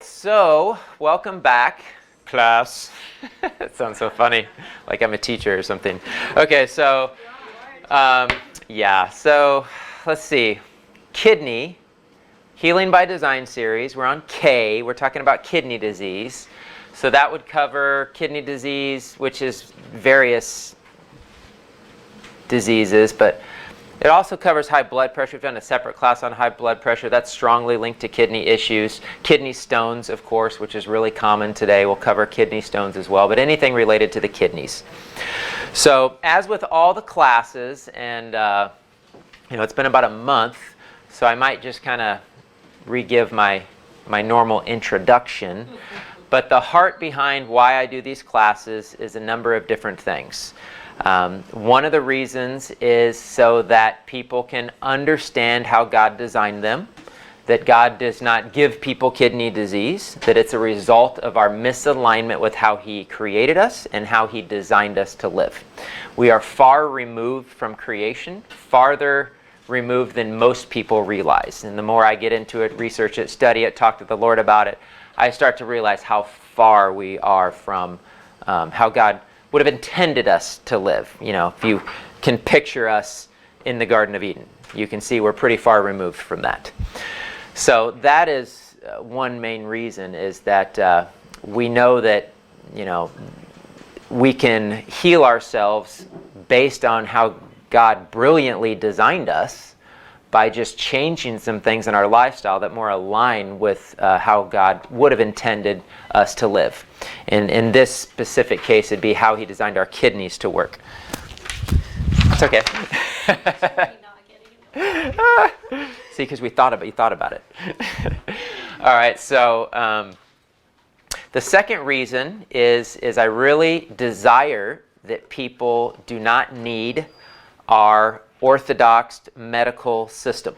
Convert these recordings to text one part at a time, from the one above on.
So, welcome back, class. That sounds so funny, like I'm a teacher or something. Okay, so, so let's see. Kidney, Healing by Design series. We're on K. We're talking about kidney disease. So that would cover kidney disease, which is various diseases, but it also covers high blood pressure. We've done a separate class on high blood pressure. That's strongly linked to kidney issues. Kidney stones, of course, which is really common today. We'll cover kidney stones as well, but anything related to the kidneys. So as with all the classes, and it's been about a month, so I might just kind of re-give my normal introduction. But the heart behind why I do these classes is a number of different things. One of the reasons is so that people can understand how God designed them, that God does not give people kidney disease, that it's a result of our misalignment with how He created us and how He designed us to live. We are far removed from creation, farther removed than most people realize. And the more I get into it, research it, study it, talk to the Lord about it, I start to realize how far we are from how God would have intended us to live. You know, if you can picture us in the Garden of Eden, you can see we're pretty far removed from that. So that is one main reason, is that we know that, we can heal ourselves based on how God brilliantly designed us by just changing some things in our lifestyle that more align with how God would have intended us to live. And in this specific case, it'd be how He designed our kidneys to work. It's okay. See, because you thought about it. All right, so the second reason is I really desire that people do not need our orthodox medical system.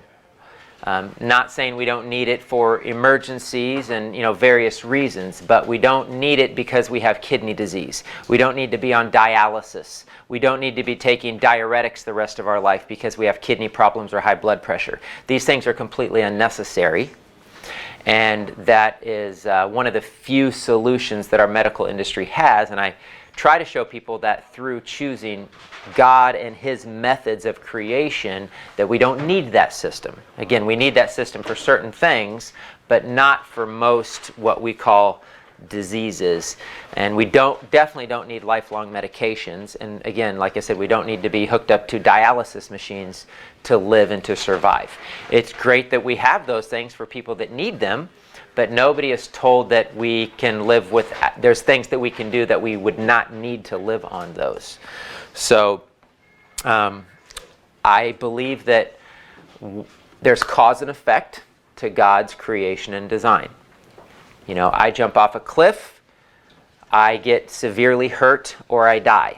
Not saying we don't need it for emergencies and various reasons, but we don't need it because we have kidney disease. We don't need to be on dialysis. We don't need to be taking diuretics the rest of our life because we have kidney problems or high blood pressure. These things are completely unnecessary, and that is one of the few solutions that our medical industry has. And I try to show people that through choosing God and His methods of creation, that we don't need that system. Again, we need that system for certain things, but not for most what we call diseases. And we definitely don't need lifelong medications. And again, like I said, we don't need to be hooked up to dialysis machines to live and to survive. It's great that we have those things for people that need them, but nobody is told that we can live with, there's things that we can do that we would not need to live on those. So I believe that there's cause and effect to God's creation and design. I jump off a cliff, I get severely hurt, or I die.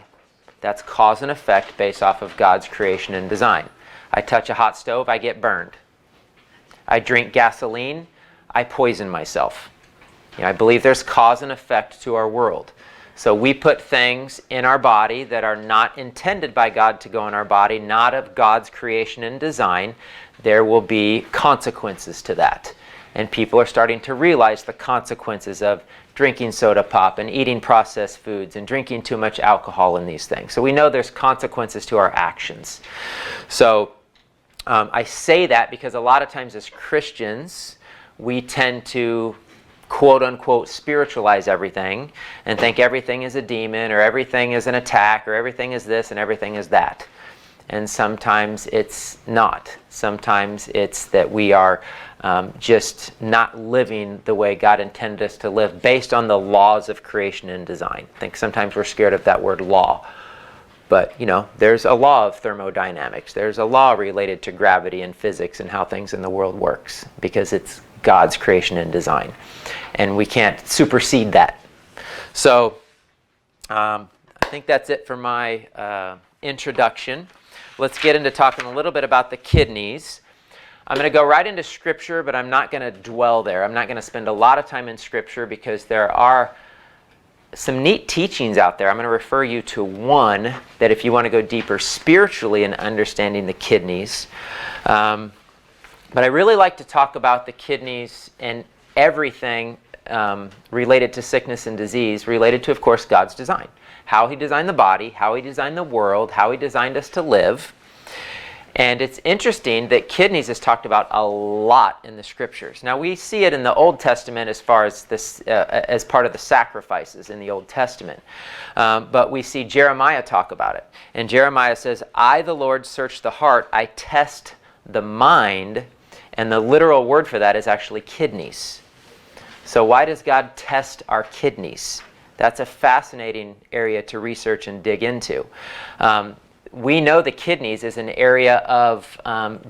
That's cause and effect based off of God's creation and design. I touch a hot stove, I get burned. I drink gasoline, I poison myself. I believe there's cause and effect to our world. So we put things in our body that are not intended by God to go in our body, not of God's creation and design. There will be consequences to that. And people are starting to realize the consequences of drinking soda pop and eating processed foods and drinking too much alcohol and these things. So we know there's consequences to our actions. So I say that because a lot of times as Christians, we tend to quote-unquote spiritualize everything and think everything is a demon, or everything is an attack, or everything is this and everything is that. And sometimes it's not. Sometimes it's that we are just not living the way God intended us to live based on the laws of creation and design. I think sometimes we're scared of that word law. But, there's a law of thermodynamics. There's a law related to gravity and physics and how things in the world works, because it's God's creation and design. And we can't supersede that. So I think that's it for my introduction. Let's get into talking a little bit about the kidneys. I'm going to go right into Scripture, but I'm not going to dwell there. I'm not going to spend a lot of time in Scripture because there are some neat teachings out there. I'm going to refer you to one that if you want to go deeper spiritually in understanding the kidneys. But I really like to talk about the kidneys and everything related to sickness and disease, related to, of course, God's design. How he designed the body, how he designed the world, how he designed us to live. And it's interesting that kidneys is talked about a lot in the scriptures. Now we see it in the Old Testament as far as this, as part of the sacrifices in the Old Testament. But we see Jeremiah talk about it. And Jeremiah says, I, the Lord, search the heart, I test the mind. And the literal word for that is actually kidneys. So why does God test our kidneys? That's a fascinating area to research and dig into. We know the kidneys is an area of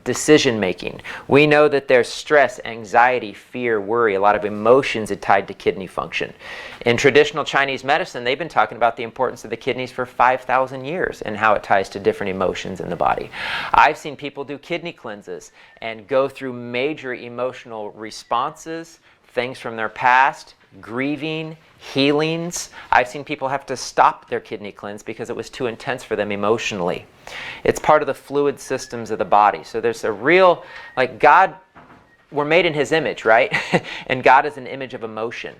decision making. We know that there's stress, anxiety, fear, worry, a lot of emotions are tied to kidney function. In traditional Chinese medicine, they've been talking about the importance of the kidneys for 5,000 years and how it ties to different emotions in the body. I've seen people do kidney cleanses and go through major emotional responses, things from their past, grieving, healings. I've seen people have to stop their kidney cleanse because it was too intense for them emotionally. It's part of the fluid systems of the body. So there's a real, like God, we're made in his image, right? And God is an image of emotion.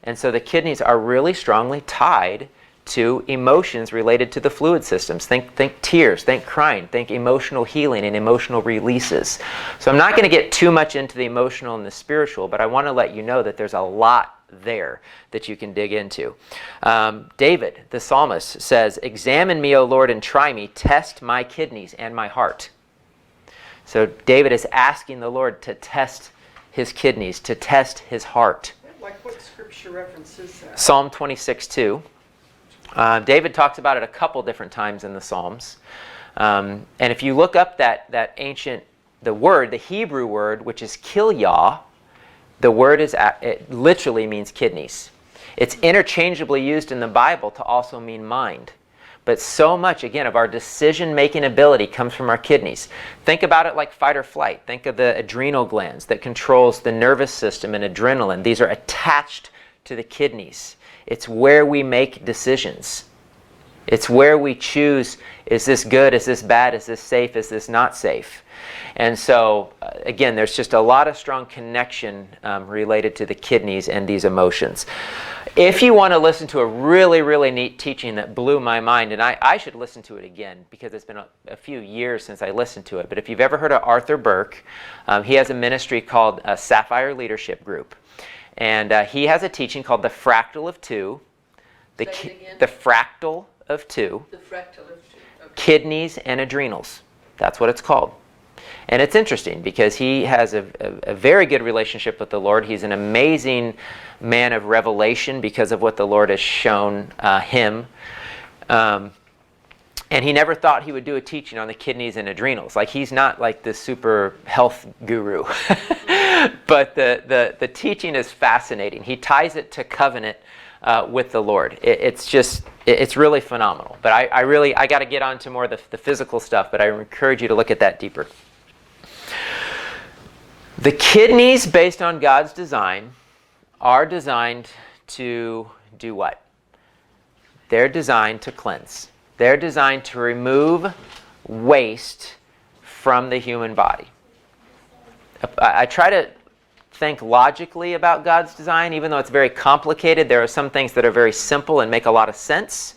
And so the kidneys are really strongly tied to emotions related to the fluid systems. Think tears, think crying, think emotional healing and emotional releases. So I'm not going to get too much into the emotional and the spiritual, but I want to let you know that there's a lot there that you can dig into. David, the psalmist, says, examine me, O Lord, and try me. Test my kidneys and my heart. So David is asking the Lord to test his kidneys, to test his heart. Like what scripture reference is that? Psalm 26:2. David talks about it a couple different times in the Psalms. And if you look up that ancient, the Hebrew word, which is kilyah, the word it literally means kidneys. It's interchangeably used in the Bible to also mean mind. But so much, again, of our decision-making ability comes from our kidneys. Think about it like fight or flight. Think of the adrenal glands that controls the nervous system and adrenaline. These are attached to the kidneys. It's where we make decisions. It's where we choose, is this good, is this bad, is this safe, is this not safe? And so, again, there's just a lot of strong connection related to the kidneys and these emotions. If you want to listen to a really, really neat teaching that blew my mind, and I should listen to it again because it's been a few years since I listened to it, but if you've ever heard of Arthur Burke, he has a ministry called Sapphire Leadership Group. And he has a teaching called the Fractal of Two. The Fractal of Two. The Fractal of Two. Okay. Kidneys and adrenals. That's what it's called. And it's interesting because he has a very good relationship with the Lord. He's an amazing man of revelation because of what the Lord has shown him. And he never thought he would do a teaching on the kidneys and adrenals. Like, he's not like the super health guru. But the teaching is fascinating. He ties it to covenant with the Lord. It's really phenomenal. But I got to get on to more of the physical stuff, but I encourage you to look at that deeper. The kidneys, based on God's design, are designed to do what? They're designed to cleanse. They're designed to remove waste from the human body. I try to think logically about God's design, even though it's very complicated. There are some things that are very simple and make a lot of sense.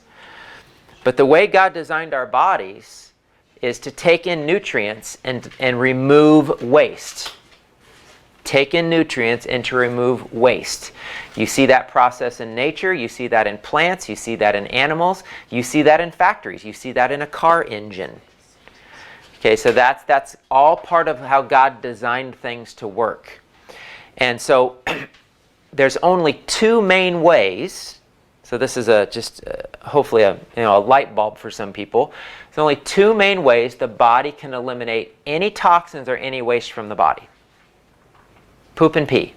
But the way God designed our bodies is to take in nutrients and remove waste. Take in nutrients and to remove waste. You see that process in nature, you see that in plants, you see that in animals, you see that in factories, you see that in a car engine. Okay, so that's all part of how God designed things to work. And so there's only two main ways. So this is hopefully a light bulb for some people. There's only two main ways the body can eliminate any toxins or any waste from the body. Poop and pee.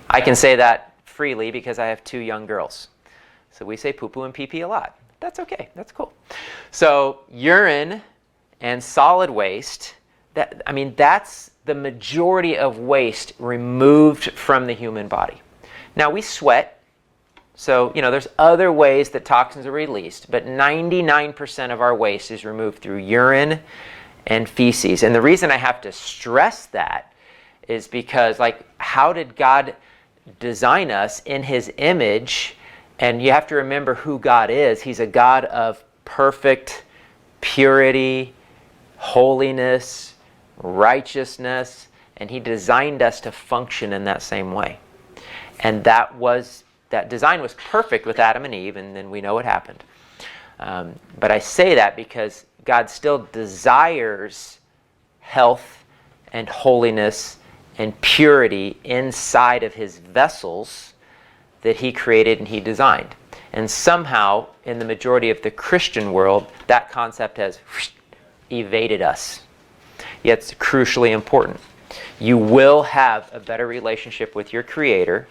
I can say that freely because I have 2 young girls. So we say poo-poo and pee-pee a lot. That's okay. That's cool. So urine and solid waste, that's the majority of waste removed from the human body. Now we sweat. So, there's other ways that toxins are released, but 99% of our waste is removed through urine and feces. And the reason I have to stress that is because, how did God design us in his image. And you have to remember who God is. He's a God of perfect purity, holiness, righteousness, and he designed us to function in that same way. And that design was perfect with Adam and Eve, and then we know what happened. But I say that because God still desires health and holiness and purity inside of his vessels that he created and he designed. And somehow, in the majority of the Christian world, that concept has evaded us. Yet it's crucially important. You will have a better relationship with your Creator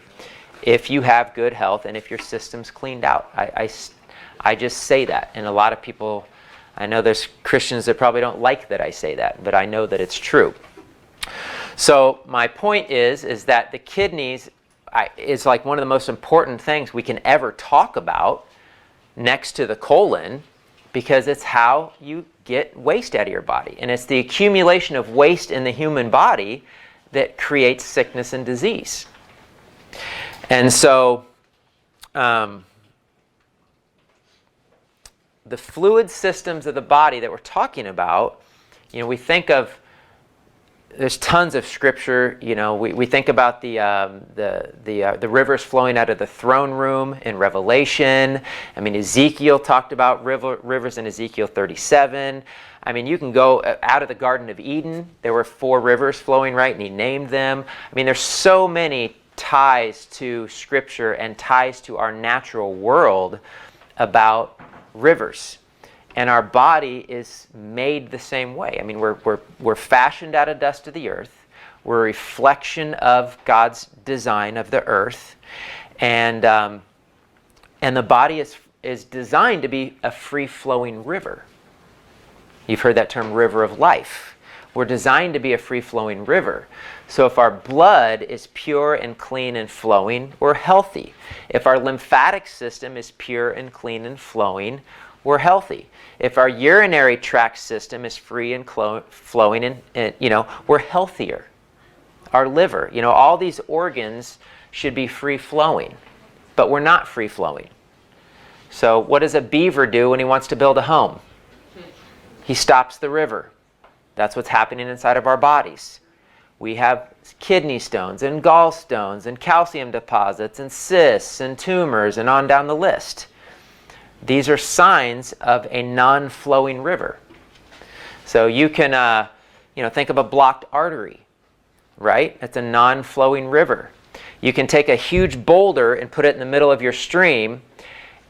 if you have good health and if your system's cleaned out. I just say that. And a lot of people, I know there's Christians that probably don't like that I say that, but I know that it's true. So my point is that the kidneys is like one of the most important things we can ever talk about next to the colon, because it's how you get waste out of your body. And it's the accumulation of waste in the human body that creates sickness and disease. And so the fluid systems of the body that we're talking about, we think of, there's tons of scripture. We think about the rivers flowing out of the throne room in Revelation. I mean, Ezekiel talked about rivers in Ezekiel 37. I mean, you can go out of the Garden of Eden. There were 4 rivers flowing, right? And he named them. I mean, there's so many ties to scripture and ties to our natural world about rivers. And our body is made the same way. I mean, we're fashioned out of dust of the earth. We're a reflection of God's design of the earth. And the body is designed to be a free-flowing river. You've heard that term, river of life. We're designed to be a free-flowing river. So if our blood is pure and clean and flowing, we're healthy. If our lymphatic system is pure and clean and flowing, we're healthy. If our urinary tract system is free and flowing, and we're healthier. Our liver, all these organs should be free-flowing, but we're not free-flowing. So what does a beaver do when he wants to build a home? He stops the river. That's what's happening inside of our bodies. We have kidney stones and gallstones and calcium deposits and cysts and tumors and on down the list. These are signs of a non-flowing river. So you can, think of a blocked artery, right? It's a non-flowing river. You can take a huge boulder and put it in the middle of your stream,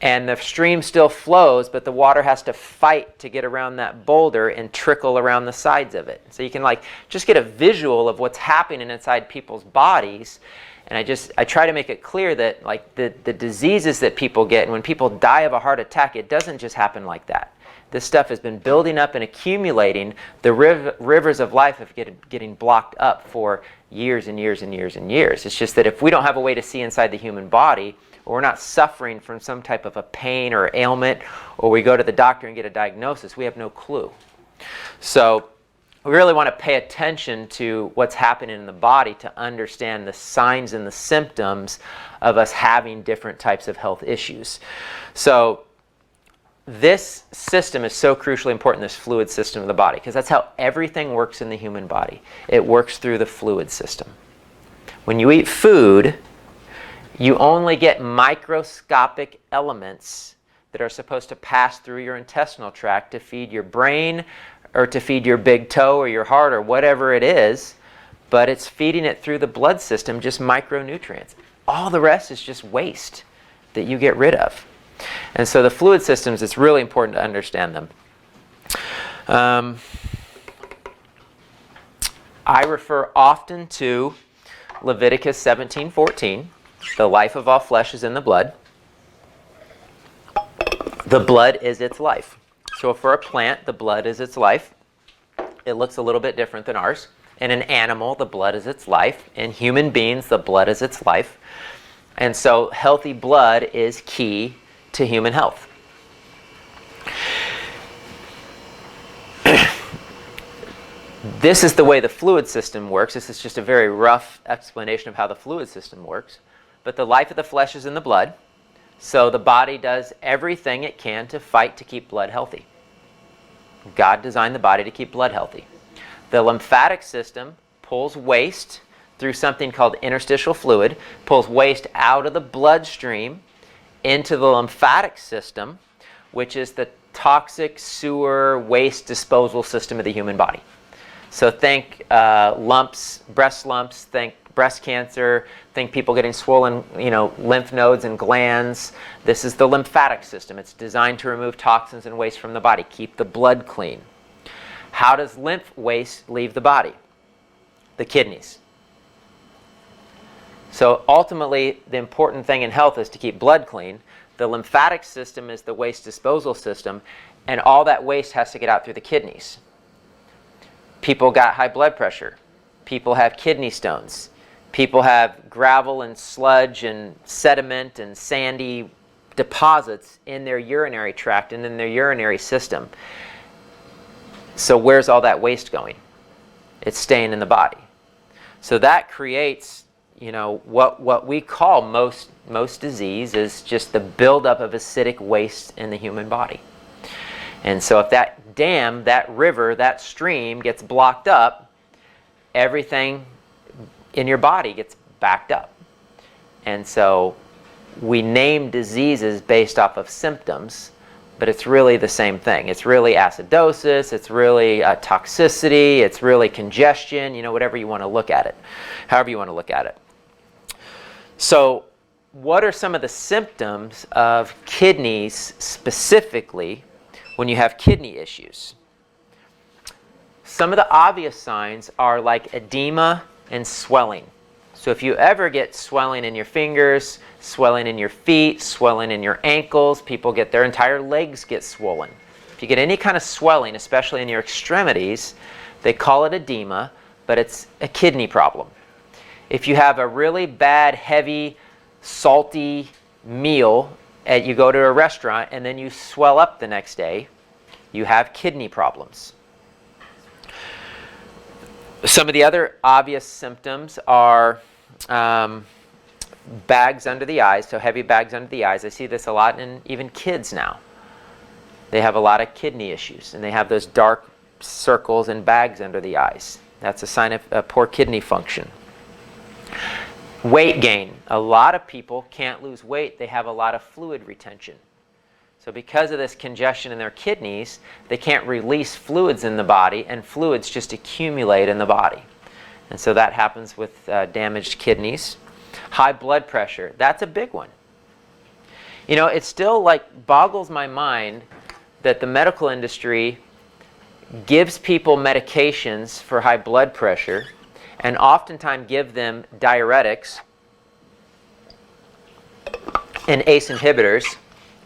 and the stream still flows, but the water has to fight to get around that boulder and trickle around the sides of it. So you can just get a visual of what's happening inside people's bodies. And I try to make it clear that the diseases that people get, and when people die of a heart attack, it doesn't just happen like that. This stuff has been building up and accumulating. The rivers of life have getting blocked up for years and years and years and years. It's just that if we don't have a way to see inside the human body, or we're not suffering from some type of a pain or ailment, or we go to the doctor and get a diagnosis, we have no clue. So we really want to pay attention to what's happening in the body to understand the signs and the symptoms of us having different types of health issues. So this system is so crucially important, this fluid system of the body, because that's how everything works in the human body. It works through the fluid system. When you eat food, you only get microscopic elements that are supposed to pass through your intestinal tract to feed your brain or to feed your big toe or your heart or whatever it is, but it's feeding it through the blood system, just micronutrients. All the rest is just waste that you get rid of. And so the fluid systems, it's really important to understand them. I refer often to Leviticus 17:14. The life of all flesh is in the blood. The blood is its life. So for a plant, the blood is its life. It looks a little bit different than ours. In an animal, the blood is its life. In human beings, the blood is its life. And so healthy blood is key to human health. This is the way the fluid system works. This is just a very rough explanation of how the fluid system works. but the life of the flesh is in the blood. So the body does everything it can to fight to keep blood healthy. God designed the body to keep blood healthy. The lymphatic system pulls waste through something called interstitial fluid, pulls waste out of the bloodstream into the lymphatic system, which is the toxic sewer waste disposal system of the human body. So think lumps, breast lumps, think breast cancer, think people getting swollen, lymph nodes and glands. This is the lymphatic system. It's designed to remove toxins and waste from the body, keep the blood clean. How does lymph waste leave the body? The kidneys. So ultimately, the important thing in health is to keep blood clean. The lymphatic system is the waste disposal system, and all that waste has to get out through the kidneys. People got high blood pressure. People have kidney stones. People have gravel and sludge and sediment and sandy deposits in their urinary tract and in their urinary system. So where's all that waste going? It's staying in the body. So that creates, what we call most disease is just the buildup of acidic waste in the human body. And so if that dam, that river, that stream gets blocked up, everything in your body gets backed up. And so we name diseases based off of symptoms, but it's really the same thing. It's really acidosis, it's really toxicity, it's really congestion, whatever you want to look at it, however you want to look at it. So what are some of the symptoms of kidneys specifically when you have kidney issues? Some of the obvious signs are like edema and swelling. So if you ever get swelling in your fingers, swelling in your feet, swelling in your ankles, people get their entire legs get swollen. If you get any kind of swelling, especially in your extremities, they call it edema, but it's a kidney problem. If you have a really bad, heavy, salty meal, and you go to a restaurant and then you swell up the next day, you have kidney problems. Some of the other obvious symptoms are bags under the eyes, so heavy bags under the eyes. I see this a lot in even kids now. They have a lot of kidney issues, and they have those dark circles and bags under the eyes. That's a sign of poor kidney function. Weight gain. A lot of people can't lose weight. They have a lot of fluid retention. So because of this congestion in their kidneys, they can't release fluids in the body, and fluids just accumulate in the body. And so that happens with damaged kidneys. High blood pressure. That's a big one. It still boggles my mind that the medical industry gives people medications for high blood pressure and oftentimes give them diuretics and ACE inhibitors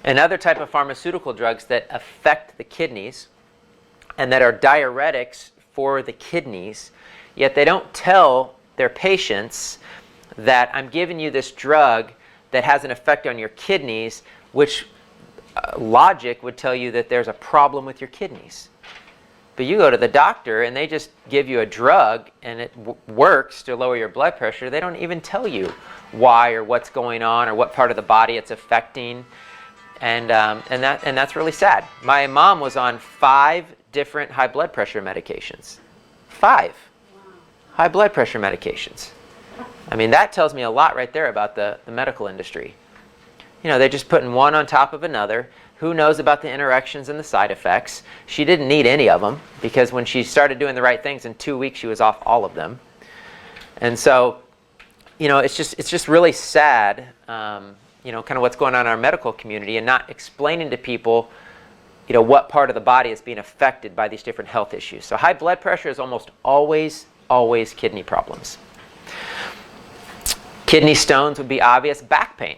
and other type of pharmaceutical drugs that affect the kidneys and that are diuretics for the kidneys, yet they don't tell their patients that I'm giving you this drug that has an effect on your kidneys, which logic would tell you that there's a problem with your kidneys. But you go to the doctor and they just give you a drug and it works to lower your blood pressure. They don't even tell you why or what's going on or what part of the body it's affecting. And that's really sad. My mom was on 5 different high blood pressure medications. 5 high blood pressure medications. I mean, that tells me a lot right there about the medical industry. They're just putting one on top of another. Who knows about the interactions and the side effects? She didn't need any of them because when she started doing the right things, in 2 weeks she was off all of them. And so, it's just really sad, kind of what's going on in our medical community and not explaining to people, what part of the body is being affected by these different health issues. So high blood pressure is almost always kidney problems. Kidney stones would be obvious. Back pain.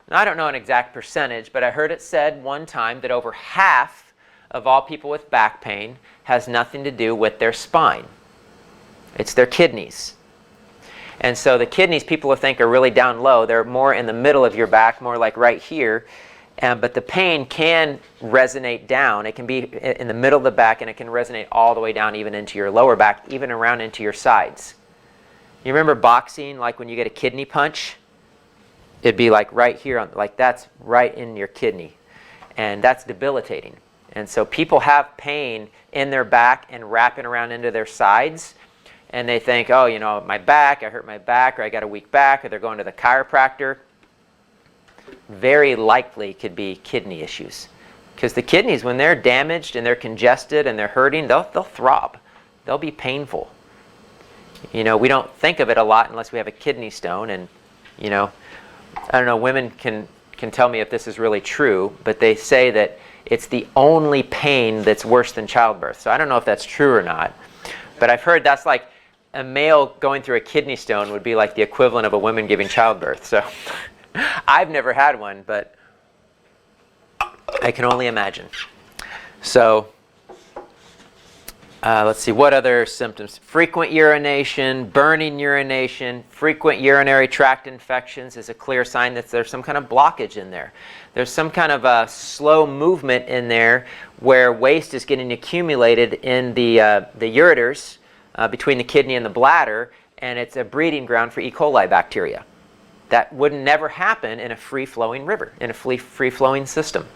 Now, I don't know an exact percentage, but I heard it said one time that over half of all people with back pain has nothing to do with their spine. It's their kidneys. And so the kidneys, people think are really down low. They're more in the middle of your back, more like right here. But the pain can resonate down. It can be in the middle of the back, and it can resonate all the way down even into your lower back, even around into your sides. You remember boxing, like when you get a kidney punch? it'd be like right here, like that's right in your kidney. And that's debilitating. And so people have pain in their back and wrapping around into their sides. And they think, oh, you know, my back, I hurt my back, or I got a weak back, or they're going to the chiropractor. Very likely could be kidney issues. Because the kidneys, when they're damaged and they're congested and they're hurting, they'll throb. They'll be painful. You know, we don't think of it a lot unless we have a kidney stone. And, you know, I don't know, women can tell me if this is really true, but they say that it's the only pain that's worse than childbirth. So I don't know if that's true or not. But I've heard that's like a male going through a kidney stone would be like the equivalent of a woman giving childbirth. So I've never had one, but I can only imagine. So let's see, what other symptoms? Frequent urination, burning urination, frequent urinary tract infections is a clear sign that there's some kind of blockage in there. There's some kind of a slow movement in there where waste is getting accumulated in the ureters between the kidney and the bladder, and it's a breeding ground for E. coli bacteria. That would never happen in a free-flowing river, in a free-flowing system.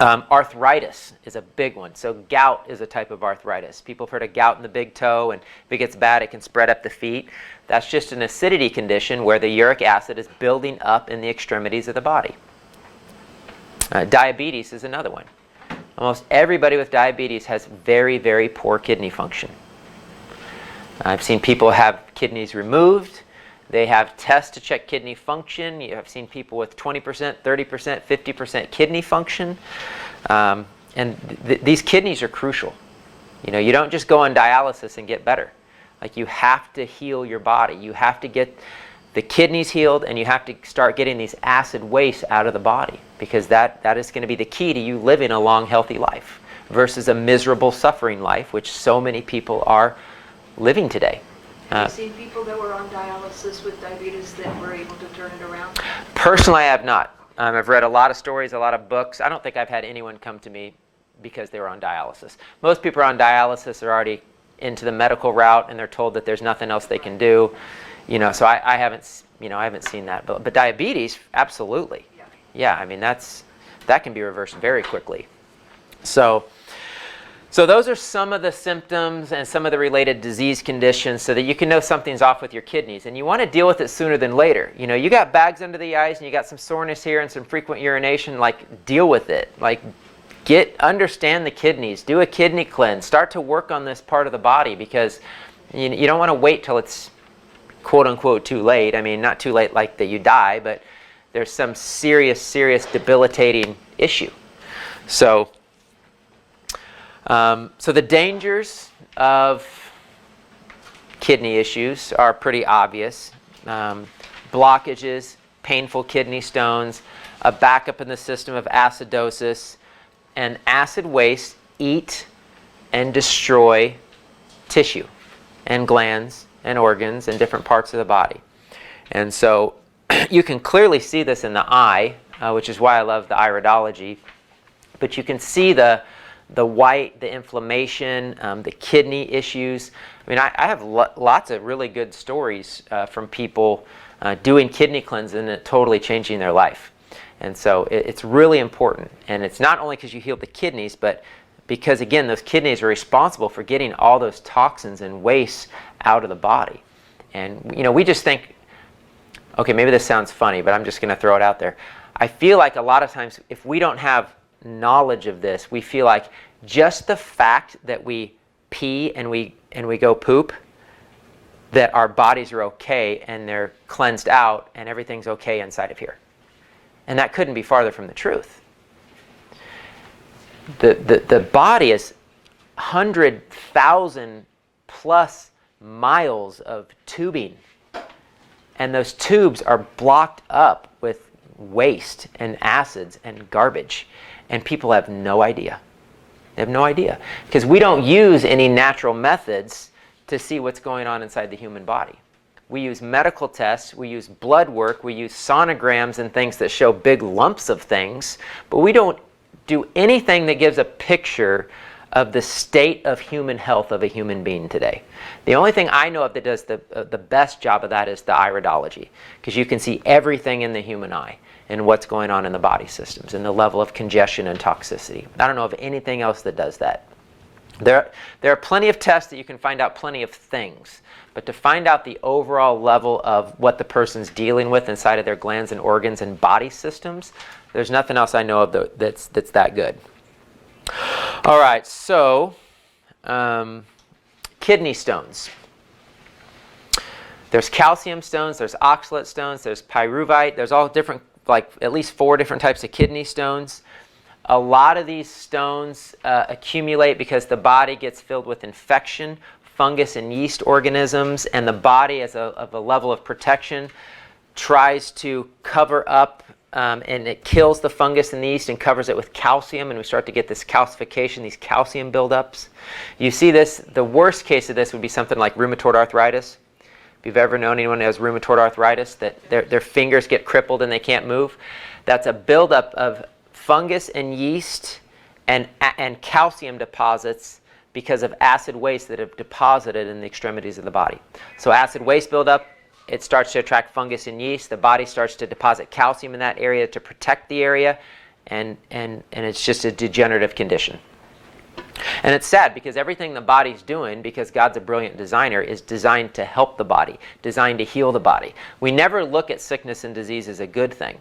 Arthritis is a big one. So gout is a type of arthritis. People have heard of gout in the big toe, and if it gets bad, it can spread up the feet. That's just an acidity condition where the uric acid is building up in the extremities of the body. Diabetes is another one. Almost everybody with diabetes has very, very poor kidney function. I've seen people have kidneys removed. They have tests to check kidney function. I've seen people with 20%, 30%, 50% kidney function. These kidneys are crucial. You know, you don't just go on dialysis and get better. Like, you have to heal your body. You have to get the kidneys healed, and you have to start getting these acid wastes out of the body, because that is going to be the key to you living a long, healthy life versus a miserable, suffering life, which so many people are living today. Have you seen people that were on dialysis with diabetes that were able to turn it around? Personally, I have not. I've read a lot of stories, a lot of books. I don't think I've had anyone come to me because they were on dialysis. Most people on dialysis are already into the medical route, and they're told that there's nothing else they can do. You know, so I haven't seen that. But diabetes, absolutely. Yeah, I mean, that can be reversed very quickly. So those are some of the symptoms and some of the related disease conditions, so that you can know something's off with your kidneys. And you want to deal with it sooner than later. You know, you got bags under the eyes and you got some soreness here and some frequent urination, like, deal with it. Like, understand the kidneys, do a kidney cleanse, start to work on this part of the body, because you don't want to wait till it's quote unquote too late. I mean, not too late like that you die, but there's some serious debilitating issue. So the dangers of kidney issues are pretty obvious. Blockages, painful kidney stones, a backup in the system of acidosis, and acid wastes eat and destroy tissue and glands and organs and different parts of the body. And so you can clearly see this in the eye, which is why I love the iridology. But you can see the white, the inflammation, the kidney issues. I mean, I have lots of really good stories from people doing kidney cleansing and it totally changing their life. And so it's really important. And it's not only because you heal the kidneys, but because, again, those kidneys are responsible for getting all those toxins and wastes out of the body. And, you know, we just think, okay, maybe this sounds funny, but I'm just going to throw it out there. I feel like a lot of times if we don't have knowledge of this, we feel like just the fact that we pee and we go poop, that our bodies are okay and they're cleansed out and everything's okay inside of here. And that couldn't be farther from the truth. The body is 100,000 plus miles of tubing, and those tubes are blocked up with waste and acids and garbage, and people have no idea. They have no idea, because we don't use any natural methods to see what's going on inside the human body. We use medical tests, we use blood work, we use sonograms and things that show big lumps of things, but we don't do anything that gives a picture of the state of human health of a human being today. The only thing I know of that does the best job of that is the iridology, because you can see everything in the human eye and what's going on in the body systems and the level of congestion and toxicity. I don't know of anything else that does that. There are plenty of tests that you can find out plenty of things, but to find out the overall level of what the person's dealing with inside of their glands and organs and body systems, there's nothing else I know of that's that good. All right, so kidney stones. There's calcium stones, there's oxalate stones, there's pyruvite, there's all different, like at least 4 different types of kidney stones. A lot of these stones accumulate because the body gets filled with infection, fungus and yeast organisms, and the body, as a level of protection, tries to cover up and it kills the fungus and the yeast and covers it with calcium, and we start to get this calcification, these calcium buildups. You see this, the worst case of this would be something like rheumatoid arthritis. If you've ever known anyone who has rheumatoid arthritis, that their fingers get crippled and they can't move, that's a buildup of fungus and yeast and calcium deposits because of acid waste that have deposited in the extremities of the body. So acid waste buildup, it starts to attract fungus and yeast. The body starts to deposit calcium in that area to protect the area, and it's just a degenerative condition. And it's sad because everything the body's doing, because God's a brilliant designer, is designed to help the body, designed to heal the body. We never look at sickness and disease as a good thing.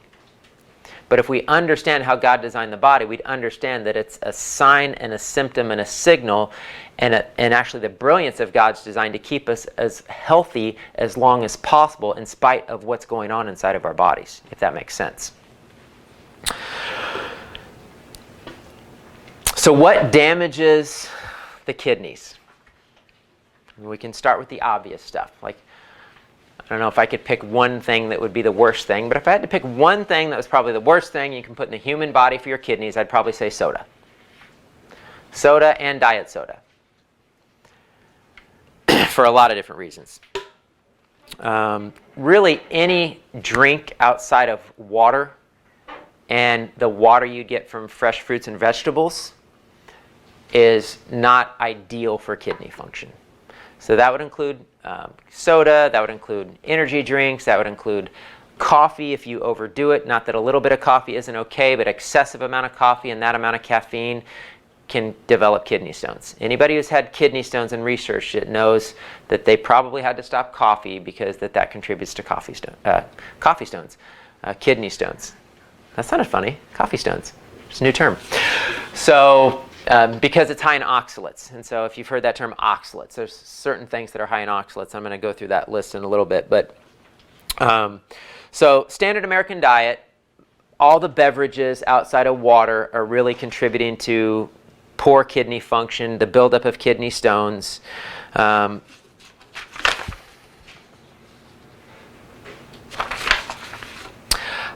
But if we understand how God designed the body, we'd understand that it's a sign and a symptom and a signal, and actually the brilliance of God's design to keep us as healthy as long as possible in spite of what's going on inside of our bodies, if that makes sense. So what damages the kidneys? We can start with the obvious stuff, like I don't know if I could pick one thing that would be the worst thing, but if I had to pick one thing that was probably the worst thing you can put in the human body for your kidneys, I'd probably say soda. Soda and diet soda. For a lot of different reasons. Really, any drink outside of water and the water you get from fresh fruits and vegetables is not ideal for kidney function. So that would include soda, that would include energy drinks, that would include coffee if you overdo it. Not that a little bit of coffee isn't okay, but excessive amount of coffee and that amount of caffeine can develop kidney stones. Anybody who's had kidney stones and researched it knows that they probably had to stop coffee because that contributes to kidney stones. That sounded funny, coffee stones. It's a new term. So, because it's high in oxalates. And so if you've heard that term oxalates, there's certain things that are high in oxalates. I'm going to go through that list in a little bit. But so standard American diet, all the beverages outside of water are really contributing to poor kidney function, the buildup of kidney stones.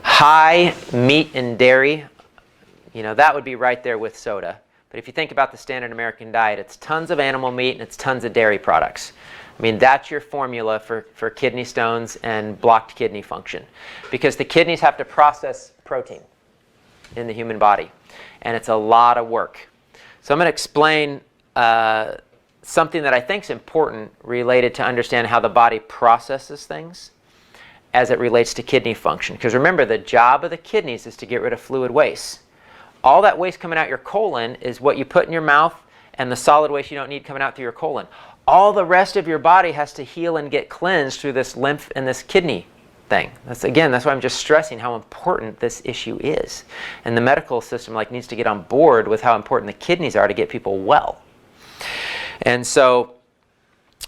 High meat and dairy, that would be right there with soda. But if you think about the standard American diet, it's tons of animal meat and it's tons of dairy products. I mean, that's your formula for kidney stones and blocked kidney function. Because the kidneys have to process protein in the human body. And it's a lot of work. So I'm going to explain something that I think is important related to understand how the body processes things as it relates to kidney function. Because remember, the job of the kidneys is to get rid of fluid waste. All that waste coming out your colon is what you put in your mouth and the solid waste you don't need coming out through your colon. All the rest of your body has to heal and get cleansed through this lymph and this kidney thing. That's why I'm just stressing how important this issue is. And the medical system needs to get on board with how important the kidneys are to get people well. And so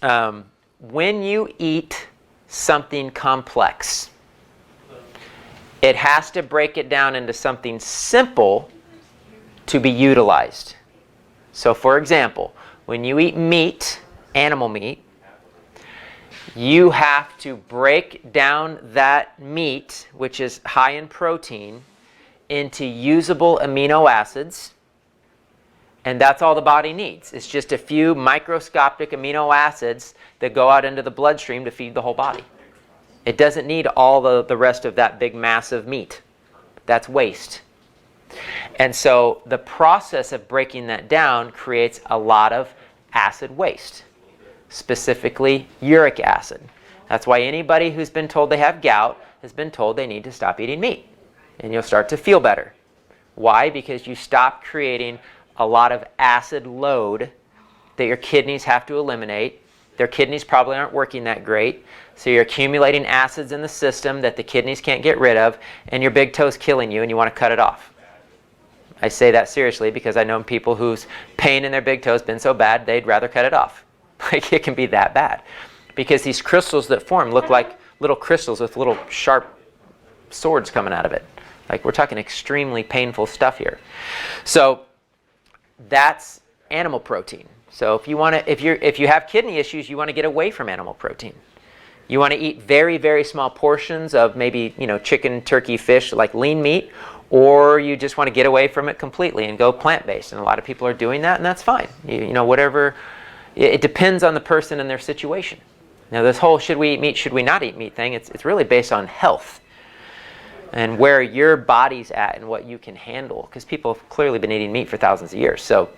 when you eat something complex, it has to break it down into something simple to be utilized. So for example, when you eat meat, animal meat, you have to break down that meat, which is high in protein, into usable amino acids. And that's all the body needs. It's just a few microscopic amino acids that go out into the bloodstream to feed the whole body. It doesn't need all the rest of that big mass of meat. That's waste. And so the process of breaking that down creates a lot of acid waste, specifically uric acid. That's why anybody who's been told they have gout has been told they need to stop eating meat. And you'll start to feel better. Why? Because you stop creating a lot of acid load that your kidneys have to eliminate. Their kidneys probably aren't working that great. So you're accumulating acids in the system that the kidneys can't get rid of, and your big toe's killing you and you want to cut it off. I say that seriously because I know people whose pain in their big toe has been so bad they'd rather cut it off. Like, it can be that bad. Because these crystals that form look like little crystals with little sharp swords coming out of it. Like, we're talking extremely painful stuff here. So that's animal protein. So if you have kidney issues, you want to get away from animal protein. You want to eat very, very small portions of maybe, chicken, turkey, fish, like lean meat, or you just want to get away from it completely and go plant-based. And a lot of people are doing that, and that's fine. Whatever. It depends on the person and their situation. Now, this whole should we eat meat, should we not eat meat thing, it's really based on health and where your body's at and what you can handle. Because people have clearly been eating meat for thousands of years. So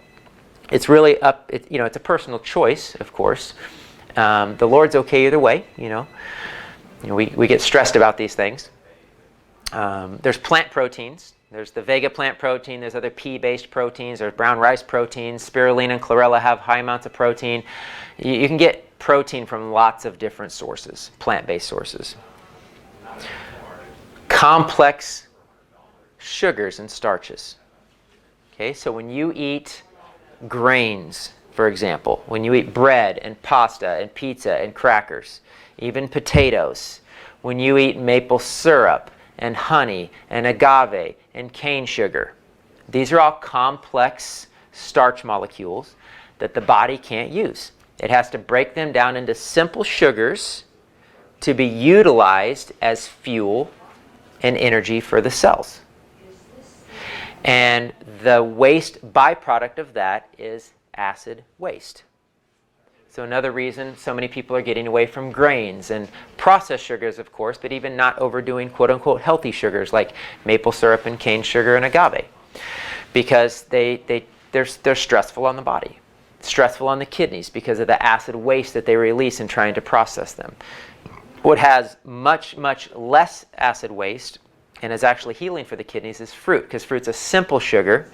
it's really up, it's a personal choice, of course. The Lord's okay either way, We get stressed about these things. There's plant proteins. There's the Vega plant protein. There's other pea-based proteins. There's brown rice proteins. Spirulina and chlorella have high amounts of protein. You can get protein from lots of different sources, plant-based sources. Complex sugars and starches. Okay, so when you eat grains, for example, when you eat bread and pasta and pizza and crackers, even potatoes, when you eat maple syrup and honey and agave and cane sugar, these are all complex starch molecules that the body can't use. It has to break them down into simple sugars to be utilized as fuel and energy for the cells. And the waste byproduct of that is acid waste. So another reason so many people are getting away from grains and processed sugars, of course, but even not overdoing quote-unquote healthy sugars like maple syrup and cane sugar and agave, because they're stressful on the body, stressful on the kidneys because of the acid waste that they release in trying to process them. What has much, much less acid waste and is actually healing for the kidneys is fruit, because fruit's a simple sugar.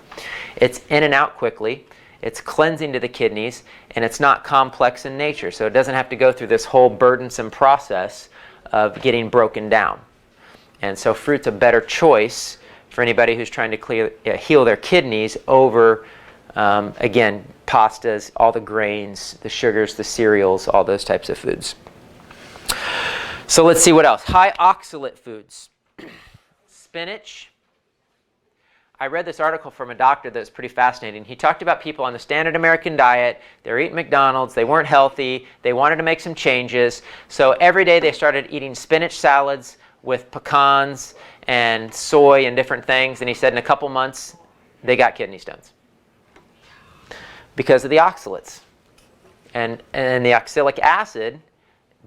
It's in and out quickly. It's cleansing to the kidneys, and it's not complex in nature, so it doesn't have to go through this whole burdensome process of getting broken down. And so fruit's a better choice for anybody who's trying to heal their kidneys over, again, pastas, all the grains, the sugars, the cereals, all those types of foods. So let's see what else. High oxalate foods. Spinach. I read this article from a doctor that's pretty fascinating. He talked about people on the standard American diet. They're eating McDonald's. They weren't healthy. They wanted to make some changes. So every day they started eating spinach salads with pecans and soy and different things. And he said in a couple months, they got kidney stones because of the oxalates. And the oxalic acid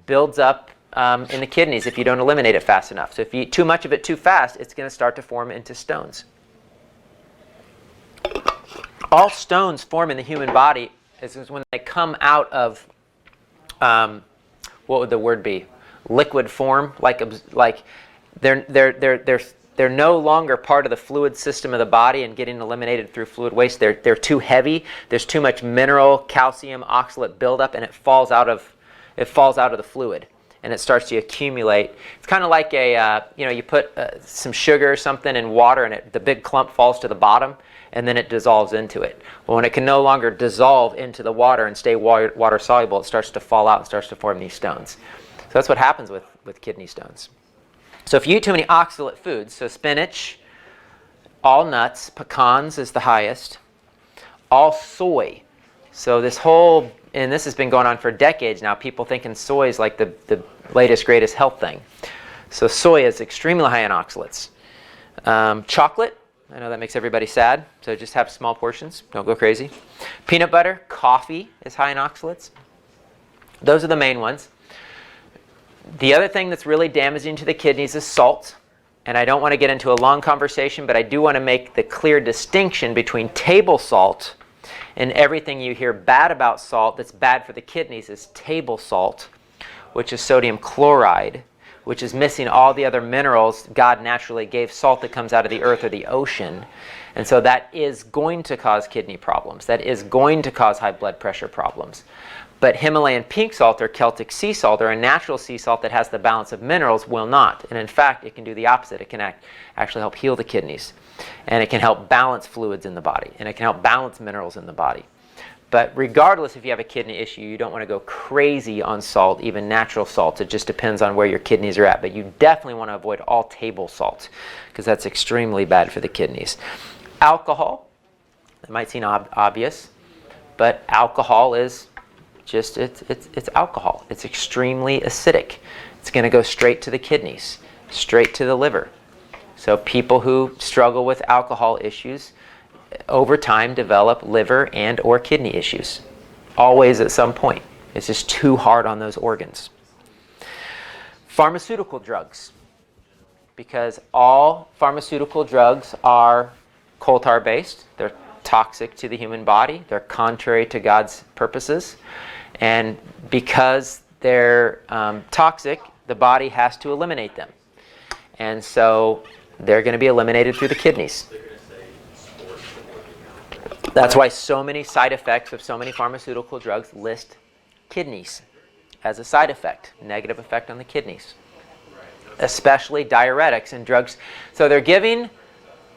builds up in the kidneys if you don't eliminate it fast enough. So if you eat too much of it too fast, it's going to start to form into stones. All stones form in the human body is when they come out of, what would the word be? Liquid form, like they're no longer part of the fluid system of the body and getting eliminated through fluid waste. They're too heavy. There's too much mineral, calcium, oxalate buildup, and it falls out of the fluid, and it starts to accumulate. It's kind of like you put some sugar or something in water, and the big clump falls to the bottom, and then it dissolves into it. Well, when it can no longer dissolve into the water and stay water soluble, it starts to fall out and starts to form these stones. So that's what happens with kidney stones. So if you eat too many oxalate foods, so spinach, all nuts, pecans is the highest, all soy. So this whole, and this has been going on for decades now, people thinking soy is like the latest, greatest health thing. So soy is extremely high in oxalates. Chocolate, I know that makes everybody sad, so just have small portions. Don't go crazy. Peanut butter, coffee is high in oxalates. Those are the main ones. The other thing that's really damaging to the kidneys is salt. and I don't want to get into a long conversation, but I do want to make the clear distinction between table salt and everything you hear bad about salt that's bad for the kidneys is table salt, which is sodium chloride, which is missing all the other minerals God naturally gave salt that comes out of the earth or the ocean. And so that is going to cause kidney problems. That is going to cause high blood pressure problems. But Himalayan pink salt or Celtic sea salt or a natural sea salt that has the balance of minerals will not. And in fact, it can do the opposite. It can actually help heal the kidneys. And it can help balance fluids in the body. And it can help balance minerals in the body. But regardless if you have a kidney issue, you don't want to go crazy on salt, even natural salts. It just depends on where your kidneys are at. But you definitely want to avoid all table salt because that's extremely bad for the kidneys. Alcohol, that might seem obvious, but alcohol is just, it's alcohol. It's extremely acidic. It's going to go straight to the kidneys, straight to the liver. So people who struggle with alcohol issues over time develop liver and or kidney issues. Always at some point. It's just too hard on those organs. Pharmaceutical drugs. Because all pharmaceutical drugs are coal tar based. They're toxic to the human body. They're contrary to God's purposes. And because they're toxic, the body has to eliminate them. And so they're going to be eliminated through the kidneys. That's why so many side effects of so many pharmaceutical drugs list kidneys as a side effect, negative effect on the kidneys, especially diuretics and drugs. So they're giving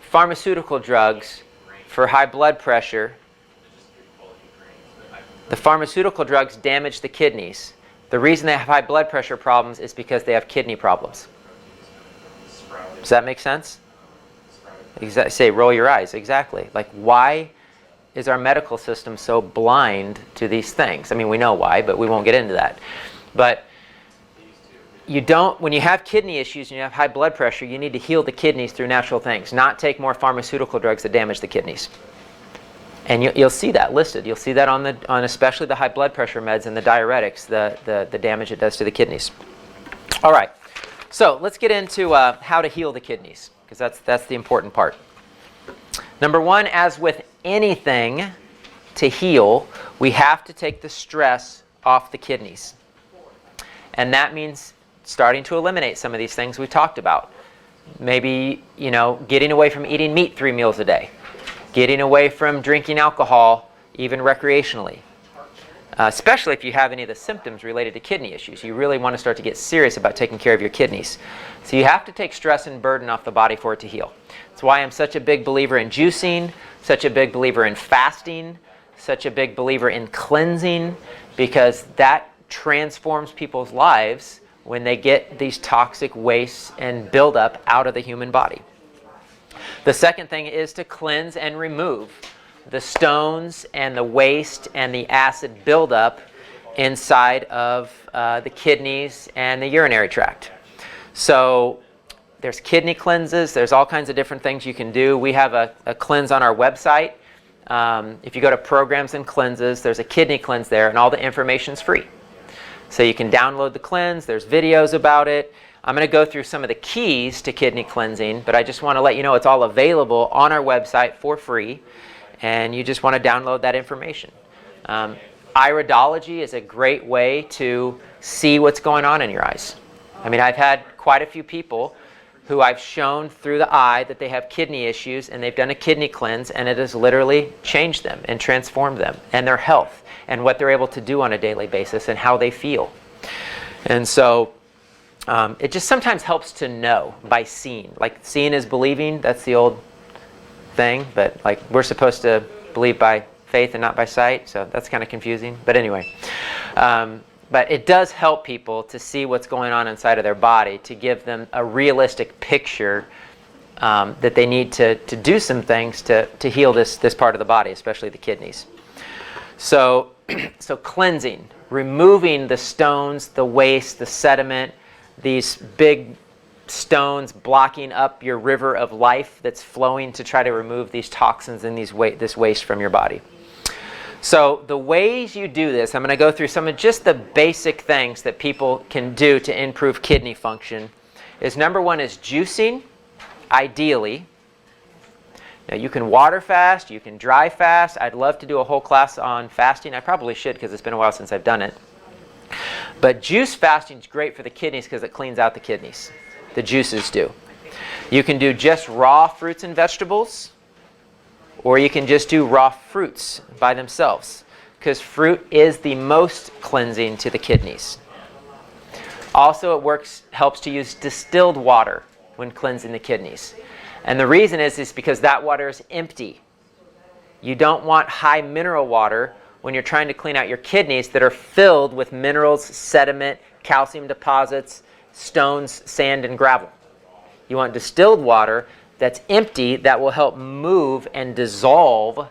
pharmaceutical drugs for high blood pressure. The pharmaceutical drugs damage the kidneys. The reason they have high blood pressure problems is because they have kidney problems. Does that make sense? Say, roll your eyes. Exactly. Like, why is our medical system so blind to these things? I mean, we know why, but we won't get into that. But you don't, when you have kidney issues and you have high blood pressure, you need to heal the kidneys through natural things, not take more pharmaceutical drugs that damage the kidneys. And you'll see that listed. You'll see that on especially the high blood pressure meds and the diuretics, the damage it does to the kidneys. All right. So let's get into how to heal the kidneys, because that's the important part. Number one, as with anything to heal, we have to take the stress off the kidneys. And that means starting to eliminate some of these things we talked about. Maybe, getting away from eating meat 3 meals a day. Getting away from drinking alcohol, even recreationally. Especially if you have any of the symptoms related to kidney issues. You really want to start to get serious about taking care of your kidneys. So you have to take stress and burden off the body for it to heal. That's why I'm such a big believer in juicing, such a big believer in fasting, such a big believer in cleansing, because that transforms people's lives when they get these toxic wastes and buildup out of the human body. The second thing is to cleanse and remove the stones and the waste and the acid buildup inside of the kidneys and the urinary tract. So there's kidney cleanses. There's all kinds of different things you can do. We have a cleanse on our website. If you go to programs and cleanses, there's a kidney cleanse there, and all the information's free. So you can download the cleanse. There's videos about it. I'm going to go through some of the keys to kidney cleansing, but I just want to let you know it's all available on our website for free, and you just want to download that information. Iridology is a great way to see what's going on in your eyes. I mean, I've had quite a few people who I've shown through the eye that they have kidney issues, and they've done a kidney cleanse, and it has literally changed them and transformed them and their health and what they're able to do on a daily basis and how they feel. And so it just sometimes helps to know by seeing. Like, seeing is believing. That's the old thing. But like, we're supposed to believe by faith and not by sight. So that's kind of confusing. But anyway, but it does help people to see what's going on inside of their body, to give them a realistic picture that they need to do some things to heal this part of the body, especially the kidneys. So cleansing, removing the stones, the waste, the sediment, these big stones blocking up your river of life that's flowing to try to remove these toxins and this waste from your body. So the ways you do this, I'm going to go through some of just the basic things that people can do to improve kidney function. Number one is juicing. ideally. Now you can water fast, you can dry fast. I'd love to do a whole class on fasting. I probably should because it's been a while since I've done it. But juice fasting is great for the kidneys because it cleans out the kidneys. The juices do. You can do just raw fruits and vegetables, or you can just do raw fruits by themselves, because fruit is the most cleansing to the kidneys. Also, helps to use distilled water when cleansing the kidneys. And the reason is because that water is empty. You don't want high mineral water when you're trying to clean out your kidneys that are filled with minerals, sediment, calcium deposits, stones, sand, and gravel. You want distilled water that's empty that will help move and dissolve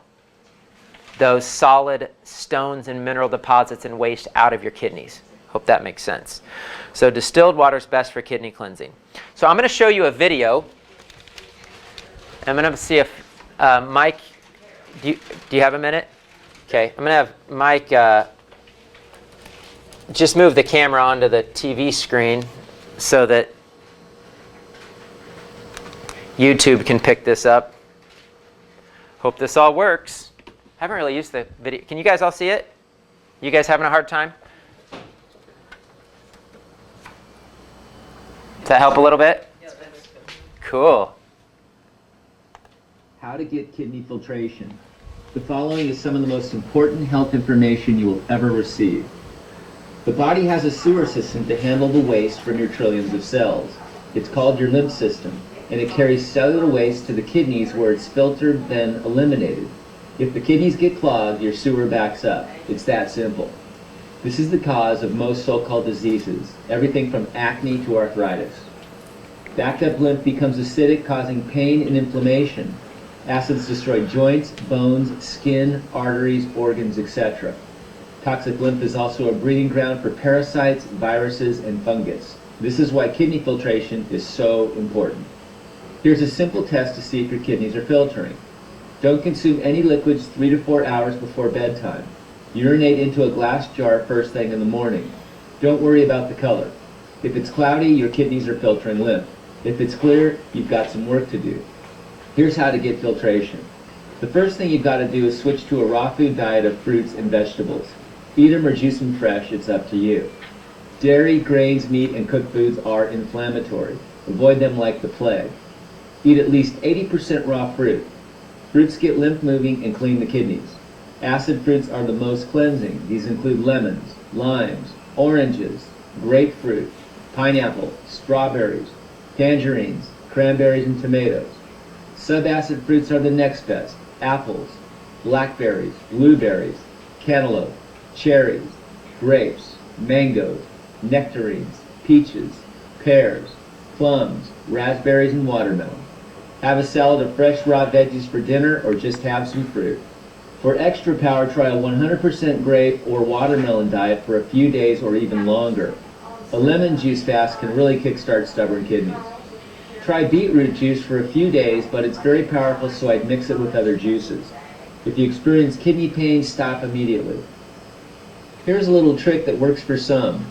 those solid stones and mineral deposits and waste out of your kidneys. Hope that makes sense. So distilled water is best for kidney cleansing. So I'm going to show you a video. I'm going to see if Mike, do you have a minute? Okay, I'm going to have Mike just move the camera onto the TV screen so that YouTube can pick this up. Hope this all works. Haven't really used the video. Can you guys all see it? You guys having a hard time? Does that help a little bit? Cool. How to get kidney filtration. The following is some of the most important health information you will ever receive. The body has a sewer system to handle the waste from your trillions of cells. It's called your lymph system, and it carries cellular waste to the kidneys where it's filtered, then eliminated. If the kidneys get clogged, your sewer backs up. It's that simple. This is the cause of most so-called diseases, everything from acne to arthritis. Backed up lymph becomes acidic, causing pain and inflammation. Acids destroy joints, bones, skin, arteries, organs, etc. Toxic lymph is also a breeding ground for parasites, viruses, and fungus. This is why kidney filtration is so important. Here's a simple test to see if your kidneys are filtering. Don't consume any liquids 3 to 4 hours before bedtime. Urinate into a glass jar first thing in the morning. Don't worry about the color. If it's cloudy, your kidneys are filtering lymph. If it's clear, you've got some work to do. Here's how to get filtration. The first thing you've got to do is switch to a raw food diet of fruits and vegetables. Eat them or juice them fresh, it's up to you. Dairy, grains, meat, and cooked foods are inflammatory. Avoid them like the plague. Eat at least 80% raw fruit. Fruits get lymph moving and clean the kidneys. Acid fruits are the most cleansing. These include lemons, limes, oranges, grapefruit, pineapple, strawberries, tangerines, cranberries, and tomatoes. Subacid fruits are the next best. Apples, blackberries, blueberries, cantaloupe, cherries, grapes, mangoes, nectarines, peaches, pears, plums, raspberries, and watermelon. Have a salad of fresh raw veggies for dinner or just have some fruit. For extra power, try a 100% grape or watermelon diet for a few days or even longer. A lemon juice fast can really kickstart stubborn kidneys. Try beetroot juice for a few days, but it's very powerful, so I'd mix it with other juices. If you experience kidney pain, stop immediately. Here's a little trick that works for some.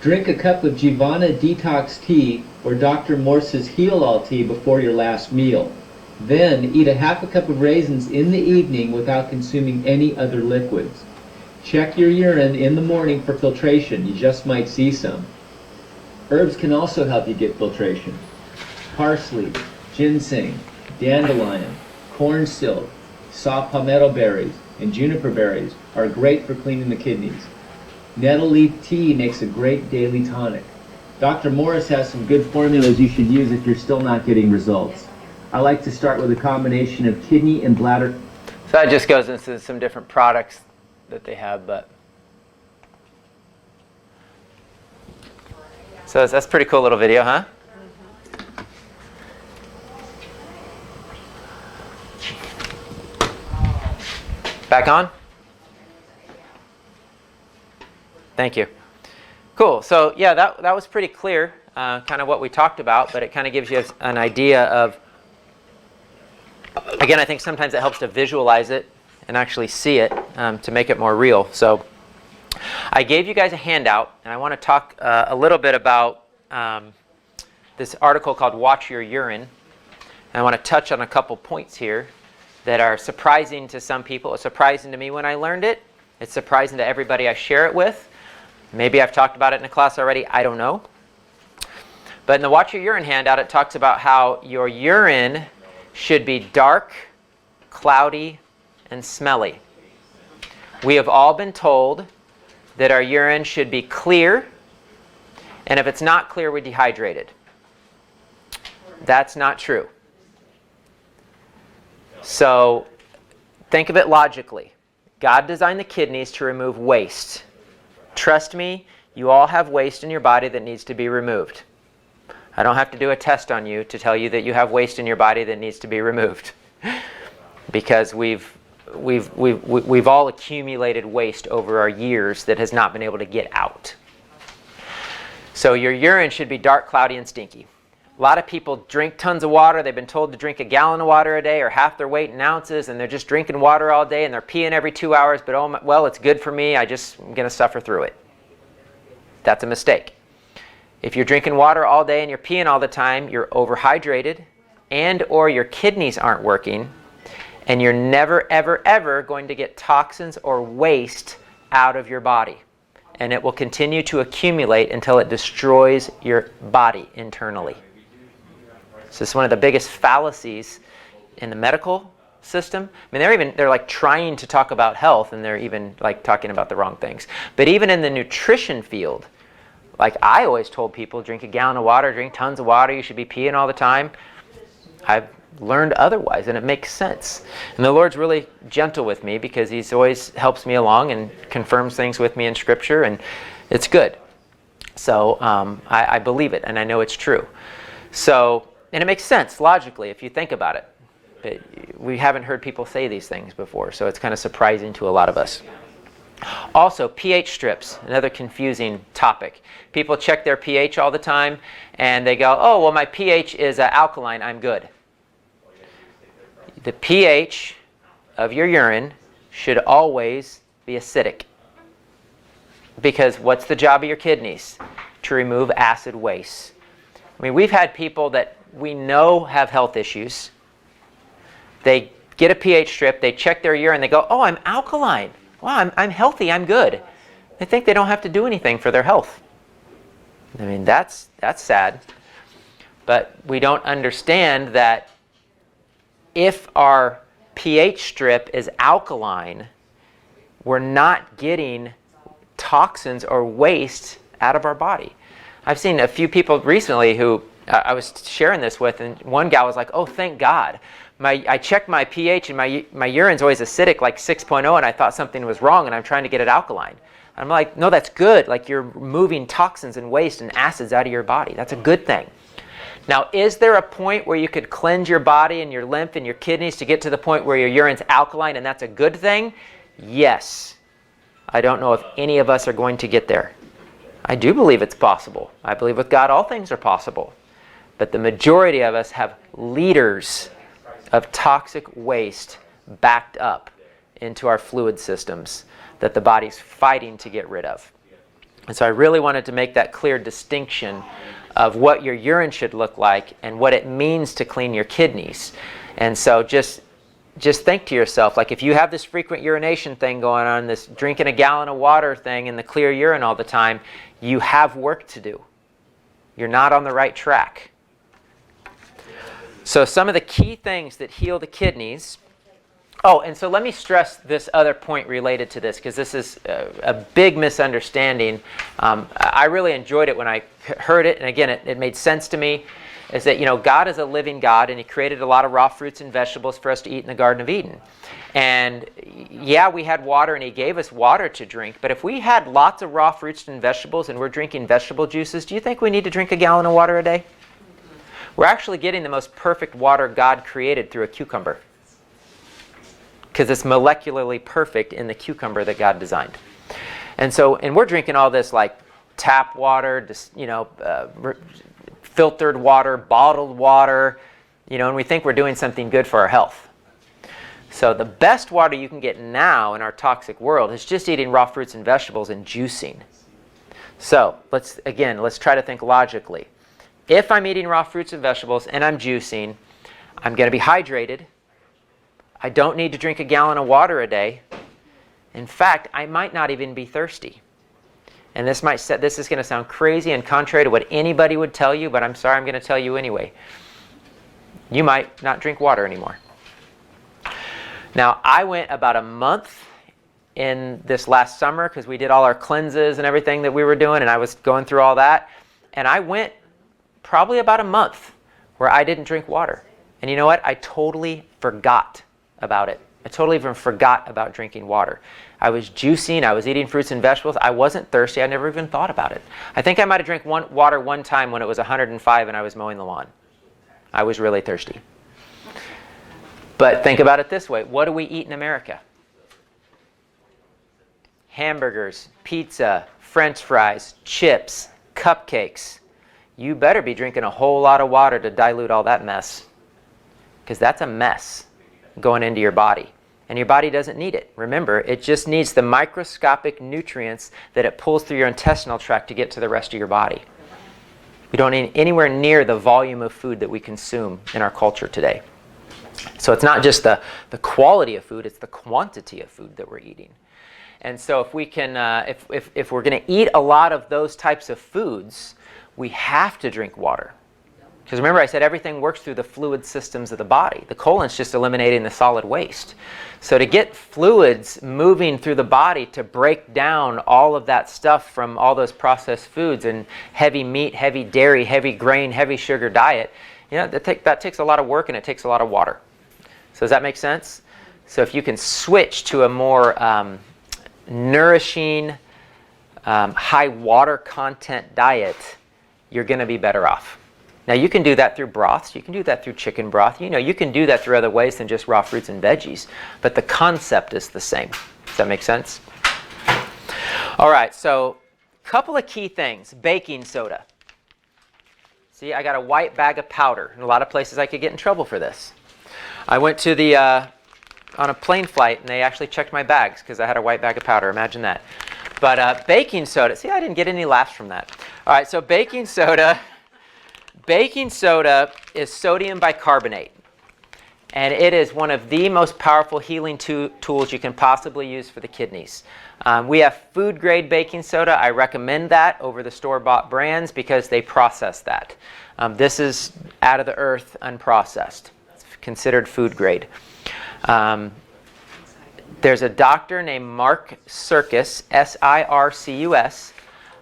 Drink a cup of Jivana detox tea or Dr. Morse's Heal All tea before your last meal. Then eat a half a cup of raisins in the evening without consuming any other liquids. Check your urine in the morning for filtration. You just might see some. Herbs can also help you get filtration. Parsley, ginseng, dandelion, corn silk, saw palmetto berries, and juniper berries are great for cleaning the kidneys. Nettle leaf tea makes a great daily tonic. Dr. Morris has some good formulas you should use if you're still not getting results. I like to start with a combination of kidney and bladder. So that just goes into some different products that they have, but so that's a pretty cool little video, huh? Back on? Thank you. Cool. So yeah, that was pretty clear, kind of what we talked about, but it kind of gives you an idea of, again, I think sometimes it helps to visualize it and actually see it to make it more real. So I gave you guys a handout, and I want to talk a little bit about this article called Watch Your Urine. I want to touch on a couple points here that are surprising to some people. It's surprising to me when I learned it. It's surprising to everybody I share it with. Maybe I've talked about it in a class already. I don't know. But in the Watch Your Urine handout, it talks about how your urine should be dark, cloudy, and smelly. We have all been told that our urine should be clear, and if it's not clear, we're dehydrated. That's not true. So think of it logically. God designed the kidneys to remove waste. Trust me, you all have waste in your body that needs to be removed. I don't have to do a test on you to tell you that you have waste in your body that needs to be removed. Because we've all accumulated waste over our years that has not been able to get out. So your urine should be dark, cloudy, and stinky. A lot of people drink tons of water. They've been told to drink a gallon of water a day or half their weight in ounces, and they're just drinking water all day, and they're peeing every 2 hours, but oh, well, it's good for me. I'm going to suffer through it. That's a mistake. If you're drinking water all day and you're peeing all the time, you're overhydrated, and or your kidneys aren't working, and you're never, ever, ever going to get toxins or waste out of your body. And it will continue to accumulate until it destroys your body internally. So it's one of the biggest fallacies in the medical system. I mean, they're like trying to talk about health, and they're even like talking about the wrong things. But even in the nutrition field, like I always told people, drink a gallon of water, drink tons of water, you should be peeing all the time. I've learned otherwise, and it makes sense. And the Lord's really gentle with me because He's always helps me along and confirms things with me in Scripture, and it's good. So I believe it, and I know it's true. So, and it makes sense logically if you think about it. But we haven't heard people say these things before, so it's kind of surprising to a lot of us. Also, pH strips, another confusing topic. People check their pH all the time, and they go, oh, well, my pH is alkaline, I'm good. The pH of your urine should always be acidic. Because what's the job of your kidneys? To remove acid waste. I mean, we've had people that we know have health issues. They get a pH strip, they check their urine, they go, oh, I'm alkaline. Wow, I'm healthy, I'm good. They think they don't have to do anything for their health. I mean, that's sad. But we don't understand that if our pH strip is alkaline, we're not getting toxins or waste out of our body. I've seen a few people recently who I was sharing this with, and one gal was like, oh, thank God. I checked my pH, and my urine's always acidic, like 6.0, and I thought something was wrong, and I'm trying to get it alkaline. I'm like, no, that's good. Like, you're removing toxins and waste and acids out of your body. That's a good thing. Now, is there a point where you could cleanse your body and your lymph and your kidneys to get to the point where your urine's alkaline and that's a good thing? Yes. I don't know if any of us are going to get there. I do believe it's possible. I believe with God all things are possible. But the majority of us have liters of toxic waste backed up into our fluid systems that the body's fighting to get rid of. And so I really wanted to make that clear distinction of what your urine should look like and what it means to clean your kidneys. And so just think to yourself, like if you have this frequent urination thing going on, this drinking a gallon of water thing and the clear urine all the time, you have work to do. You're not on the right track. So some of the key things that heal the kidneys. Oh, and so let me stress this other point related to this, because this is a big misunderstanding. I really enjoyed it when I heard it, and again, it made sense to me, is that, God is a living God, and He created a lot of raw fruits and vegetables for us to eat in the Garden of Eden. And yeah, we had water, and He gave us water to drink, but if we had lots of raw fruits and vegetables and we're drinking vegetable juices, do you think we need to drink a gallon of water a day? We're actually getting the most perfect water God created through a cucumber, because it's molecularly perfect in the cucumber that God designed. And we're drinking all this like tap water, filtered water, bottled water, and we think we're doing something good for our health. So the best water you can get now in our toxic world is just eating raw fruits and vegetables and juicing. So let's try to think logically. If I'm eating raw fruits and vegetables and I'm juicing, I'm going to be hydrated. I don't need to drink a gallon of water a day. In fact, I might not even be thirsty. And this is going to sound crazy and contrary to what anybody would tell you, but I'm sorry, I'm going to tell you anyway. You might not drink water anymore. Now, I went about a month in this last summer because we did all our cleanses and everything that we were doing, and I was going through all that. And I went probably about a month where I didn't drink water. And you know what? I totally forgot about it. I totally even forgot about drinking water. I was juicing, I was eating fruits and vegetables. I wasn't thirsty. I never even thought about it. I think I might have drank water one time when it was 105 and I was mowing the lawn. I was really thirsty. But think about it this way. What do we eat in America? Hamburgers, pizza, French fries, chips, cupcakes. You better be drinking a whole lot of water to dilute all that mess, because that's a mess going into your body. And your body doesn't need it. Remember, it just needs the microscopic nutrients that it pulls through your intestinal tract to get to the rest of your body. We don't need anywhere near the volume of food that we consume in our culture today. So it's not just the quality of food, it's the quantity of food that we're eating. And so if we can, if we're going to eat a lot of those types of foods, we have to drink water. Because remember, I said everything works through the fluid systems of the body. The colon's just eliminating the solid waste. So to get fluids moving through the body to break down all of that stuff from all those processed foods and heavy meat, heavy dairy, heavy grain, heavy sugar diet, that takes a lot of work and it takes a lot of water. So does that make sense? So if you can switch to a more nourishing, high water content diet, you're going to be better off. Now, you can do that through broths. You can do that through chicken broth. You can do that through other ways than just raw fruits and veggies. But the concept is the same. Does that make sense? All right, so a couple of key things. Baking soda. See, I got a white bag of powder. In a lot of places I could get in trouble for this. I went to on a plane flight, and they actually checked my bags because I had a white bag of powder. Imagine that. But baking soda. See, I didn't get any laughs from that. All right, so baking soda. Baking soda is sodium bicarbonate, and it is one of the most powerful healing tools you can possibly use for the kidneys. We have food-grade baking soda. I recommend that over the store-bought brands because they process that. This is out of the earth, unprocessed. It's considered food-grade. There's a doctor named Mark Sircus, S-I-R-C-U-S,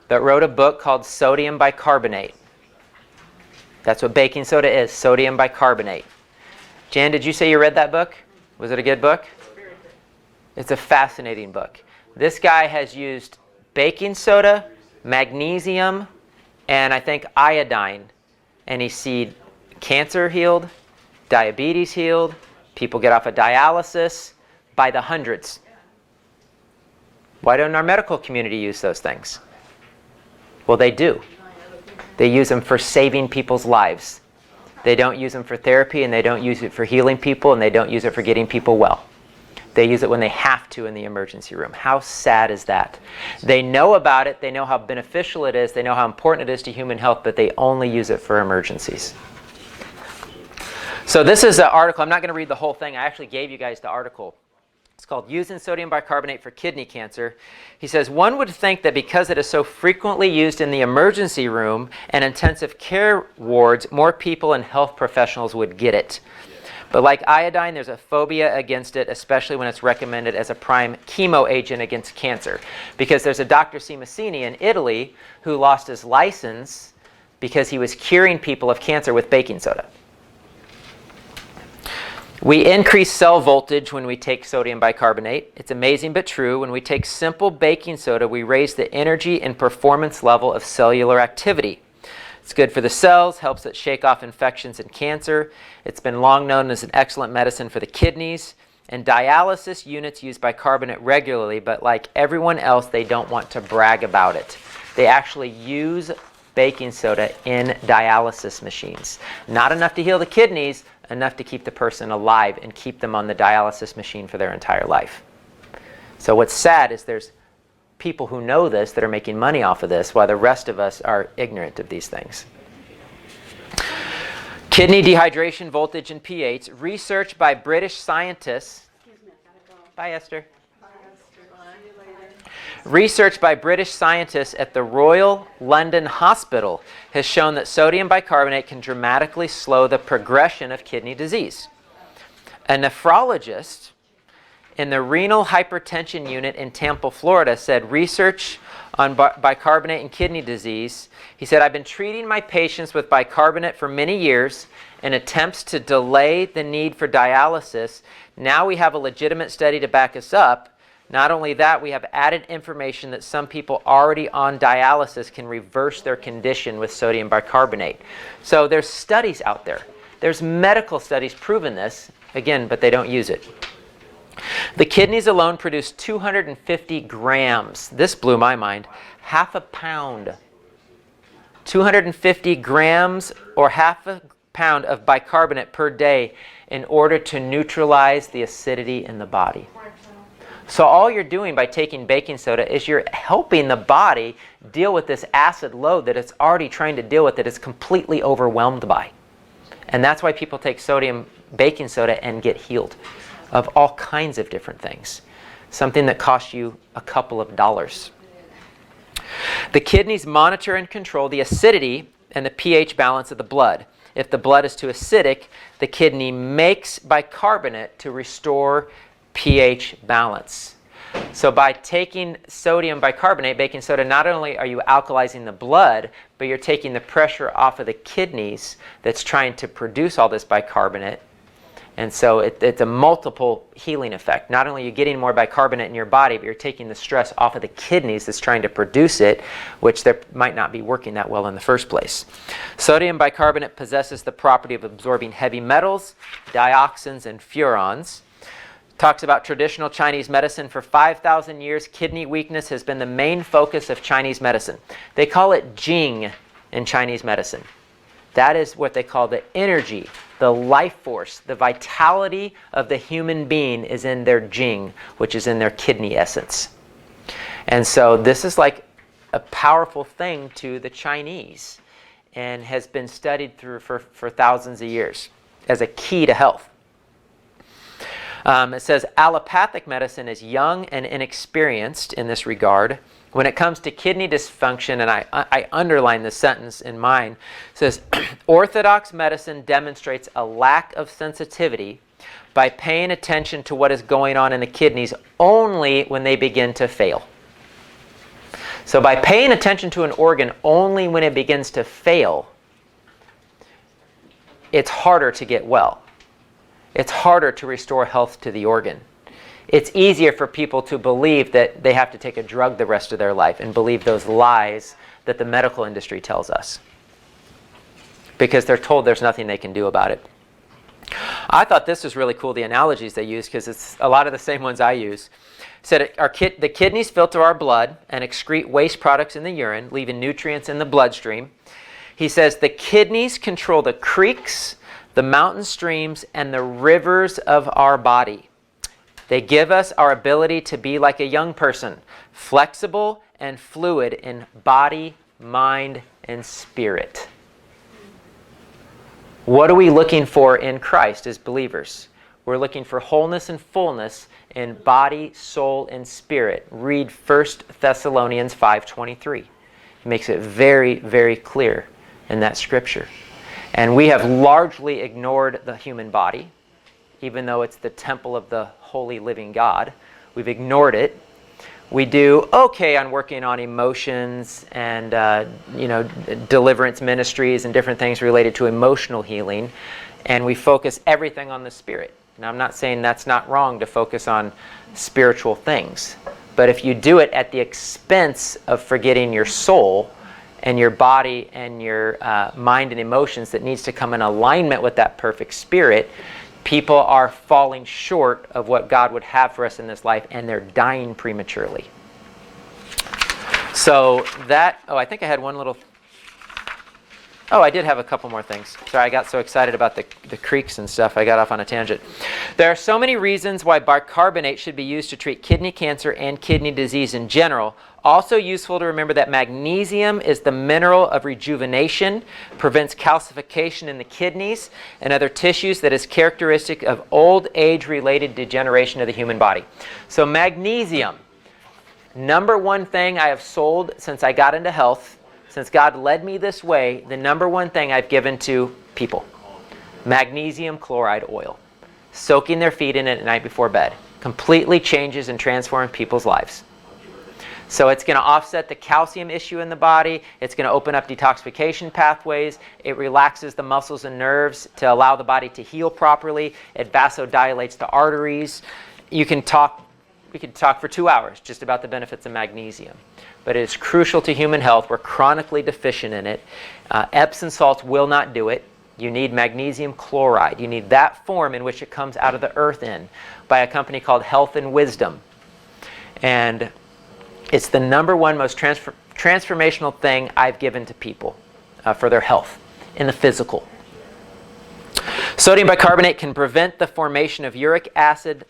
that wrote a book called Sodium Bicarbonate. That's what baking soda is, sodium bicarbonate. Jan, did you say you read that book? Was it a good book? It's a fascinating book. This guy has used baking soda, magnesium, and I think iodine, and he's seen cancer healed, diabetes healed, people get off of dialysis by the hundreds. Why don't our medical community use those things? Well, they do. They use them for saving people's lives. They don't use them for therapy, and they don't use it for healing people, and they don't use it for getting people well. They use it when they have to in the emergency room. How sad is that? They know about it. They know how beneficial it is. They know how important it is to human health, but they only use it for emergencies. So this is an article. I'm not going to read the whole thing. I actually gave you guys the article. It's called Using Sodium Bicarbonate for Kidney Cancer. He says, one would think that because it is so frequently used in the emergency room and intensive care wards, more people and health professionals would get it. But like iodine, there's a phobia against it, especially when it's recommended as a prime chemo agent against cancer. Because there's a Dr. Simasini in Italy who lost his license because he was curing people of cancer with baking soda. We increase cell voltage when we take sodium bicarbonate. It's amazing but true. When we take simple baking soda, we raise the energy and performance level of cellular activity. It's good for the cells, helps it shake off infections and cancer. It's been long known as an excellent medicine for the kidneys. And dialysis units use bicarbonate regularly, but like everyone else, they don't want to brag about it. They actually use baking soda in dialysis machines. Not enough to heal the kidneys, enough to keep the person alive and keep them on the dialysis machine for their entire life. So what's sad is there's people who know this that are making money off of this while the rest of us are ignorant of these things. Kidney dehydration, voltage, and pH. Research by British scientists. Bye, Esther. Research by British scientists at the Royal London Hospital has shown that sodium bicarbonate can dramatically slow the progression of kidney disease. A nephrologist in the renal hypertension unit in Tampa, Florida, said research on bicarbonate and kidney disease. He said, I've been treating my patients with bicarbonate for many years in attempts to delay the need for dialysis. Now we have a legitimate study to back us up. Not only that, we have added information that some people already on dialysis can reverse their condition with sodium bicarbonate. So there's studies out there. There's medical studies proving this, again, but they don't use it. The kidneys alone produce 250 grams. This blew my mind. Half a pound. 250 grams or half a pound of bicarbonate per day in order to neutralize the acidity in the body. So all you're doing by taking baking soda is you're helping the body deal with this acid load that it's already trying to deal with, that it's completely overwhelmed by. And that's why people take sodium baking soda and get healed of all kinds of different things. Something that costs you a couple of dollars. The kidneys monitor and control the acidity and the pH balance of the blood. If the blood is too acidic, the kidney makes bicarbonate to restore pH balance. So by taking sodium bicarbonate, baking soda, not only are you alkalizing the blood, but you're taking the pressure off of the kidneys that's trying to produce all this bicarbonate. And so it's a multiple healing effect. Not only are you getting more bicarbonate in your body, but you're taking the stress off of the kidneys that's trying to produce it, which they might not be working that well in the first place. Sodium bicarbonate possesses the property of absorbing heavy metals, dioxins, and furans. Talks about traditional Chinese medicine. For 5,000 years, kidney weakness has been the main focus of Chinese medicine. They call it Jing in Chinese medicine. That is what they call the energy, the life force, the vitality of the human being is in their Jing, which is in their kidney essence. And so this is like a powerful thing to the Chinese and has been studied through for thousands of years as a key to health. It says allopathic medicine is young and inexperienced in this regard. When it comes to kidney dysfunction, and I underline this sentence in mine, it says, orthodox medicine demonstrates a lack of sensitivity by paying attention to what is going on in the kidneys only when they begin to fail. So by paying attention to an organ only when it begins to fail, it's harder to get well. It's harder to restore health to the organ. It's easier for people to believe that they have to take a drug the rest of their life and believe those lies that the medical industry tells us, because they're told there's nothing they can do about it. I thought this was really cool, the analogies they use, because it's a lot of the same ones I use. It said the kidneys filter our blood and excrete waste products in the urine, leaving nutrients in the bloodstream. He says the kidneys control the creeks, the mountain streams, and the rivers of our body. They give us our ability to be like a young person, flexible and fluid in body, mind, and spirit. What are we looking for in Christ as believers? We're looking for wholeness and fullness in body, soul, and spirit. Read 1 Thessalonians 5:23. It makes it very, very clear in that scripture. And we have largely ignored the human body, even though it's the temple of the holy living God. We've ignored it. We do okay on working on emotions and deliverance ministries and different things related to emotional healing, and we focus everything on the spirit. Now, I'm not saying that's not wrong to focus on spiritual things, but if you do it at the expense of forgetting your soul and your body and your mind and emotions that needs to come in alignment with that perfect spirit, people are falling short of what God would have for us in this life, and they're dying prematurely. So that, I think I had one little, Oh, I did have a couple more things. Sorry, I got so excited about the creeks and stuff, I got off on a tangent. There are so many reasons why bicarbonate should be used to treat kidney cancer and kidney disease in general. Also useful to remember that magnesium is the mineral of rejuvenation, prevents calcification in the kidneys and other tissues that is characteristic of old age-related degeneration of the human body. So magnesium, number one thing I have sold since I got into health. Since God led me this way, the number one thing I've given to people, magnesium chloride oil. Soaking their feet in it at night before bed. Completely changes and transforms people's lives. So it's going to offset the calcium issue in the body. It's going to open up detoxification pathways. It relaxes the muscles and nerves to allow the body to heal properly. It vasodilates the arteries. We could talk for 2 hours just about the benefits of magnesium. But it is crucial to human health. We're chronically deficient in it. Epsom salts will not do it. You need magnesium chloride. You need that form in which it comes out of the earth in by a company called Health and Wisdom. And it's the number one most transformational thing I've given to people for their health in the physical. Sodium bicarbonate can prevent the formation of uric acid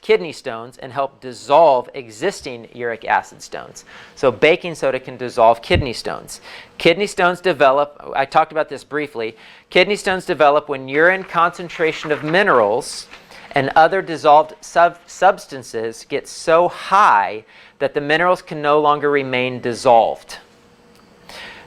kidney stones and help dissolve existing uric acid stones. So baking soda can dissolve kidney stones. Kidney stones develop, I talked about this briefly, kidney stones develop when urine concentration of minerals and other dissolved substances get so high that the minerals can no longer remain dissolved.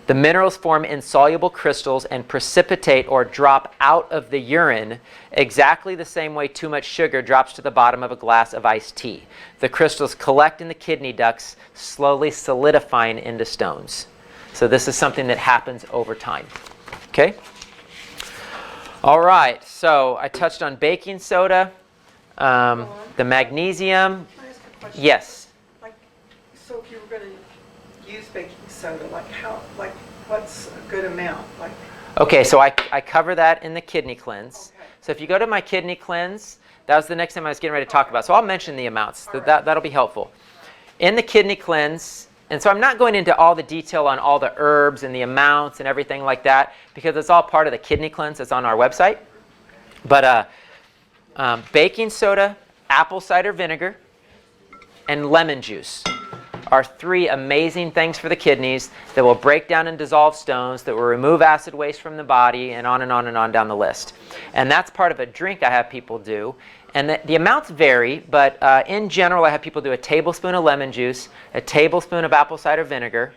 The minerals form insoluble crystals and precipitate or drop out of the urine exactly the same way too much sugar drops to the bottom of a glass of iced tea. The crystals collect in the kidney ducts, slowly solidifying into stones. So this is something that happens over time. Okay? All right, so I touched on baking soda, the magnesium. Can I ask a question? Yes. So if you were going to use baking soda, what's a good amount? Okay, so I cover that in the kidney cleanse. Okay. So if you go to my kidney cleanse, that was the next thing I was getting ready to talk about. So I'll mention the amounts. That'll be helpful. In the kidney cleanse, and so I'm not going into all the detail on all the herbs and the amounts and everything like that because it's all part of the kidney cleanse that's on our website. But baking soda, apple cider vinegar, and lemon juice are 3 amazing things for the kidneys that will break down and dissolve stones, that will remove acid waste from the body, and on and on and on down the list. And that's part of a drink I have people do. And the amounts vary, but in general I have people do a tablespoon of lemon juice, a tablespoon of apple cider vinegar,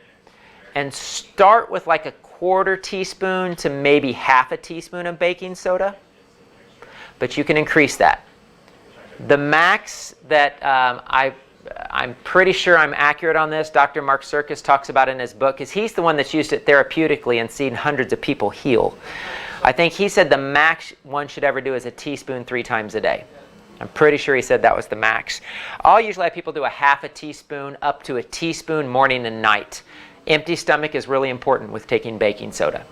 and start with like a 1/4 teaspoon to maybe 1/2 teaspoon of baking soda. But you can increase that. The max that I'm pretty sure I'm accurate on this. Dr. Mark Serkis talks about it in his book because he's the one that's used it therapeutically and seen hundreds of people heal. I think he said the max one should ever do is a teaspoon 3 times a day. I'm pretty sure he said that was the max. I'll usually have people do a 1/2 teaspoon up to a teaspoon morning and night. Empty stomach is really important with taking baking soda.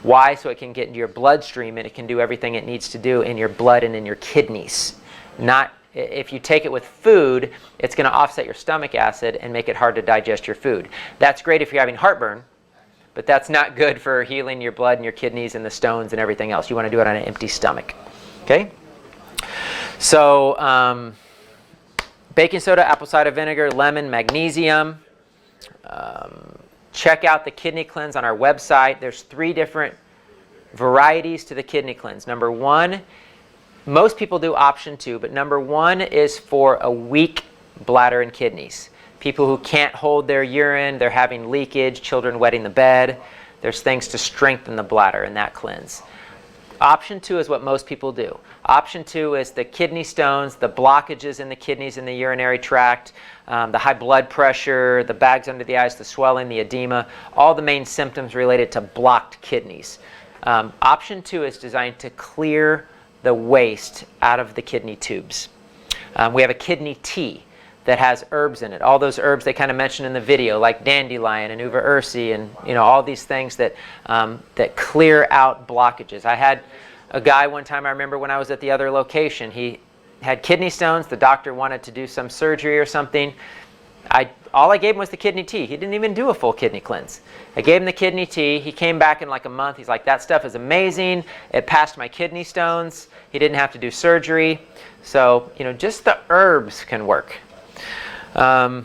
Why? So it can get into your bloodstream and it can do everything it needs to do in your blood and in your kidneys. Not if you take it with food, it's going to offset your stomach acid and make it hard to digest your food. That's great if you're having heartburn, but that's not good for healing your blood and your kidneys and the stones and everything else. You want to do it on an empty stomach. Okay? So, baking soda, apple cider vinegar, lemon, magnesium. Check out the kidney cleanse on our website. There's 3 different varieties to the kidney cleanse. Number 1, most people do option 2, but number 1 is for a weak bladder and kidneys. People who can't hold their urine, they're having leakage, children wetting the bed. There's things to strengthen the bladder in that cleanse. Option 2 is what most people do. Option 2 is the kidney stones, the blockages in the kidneys in the urinary tract, the high blood pressure, the bags under the eyes, the swelling, the edema, all the main symptoms related to blocked kidneys. Option 2 is designed to clear the waste out of the kidney tubes. We have a kidney tea that has herbs in it. All those herbs they kind of mentioned in the video, like dandelion and uva ursi, and all these things that that clear out blockages. I had a guy one time, I remember when I was at the other location, he had kidney stones. The doctor wanted to do some surgery or something. All I gave him was the kidney tea. He didn't even do a full kidney cleanse. I gave him the kidney tea. He came back in like a month. He's like, that stuff is amazing. It passed my kidney stones. He didn't have to do surgery. So, just the herbs can work. The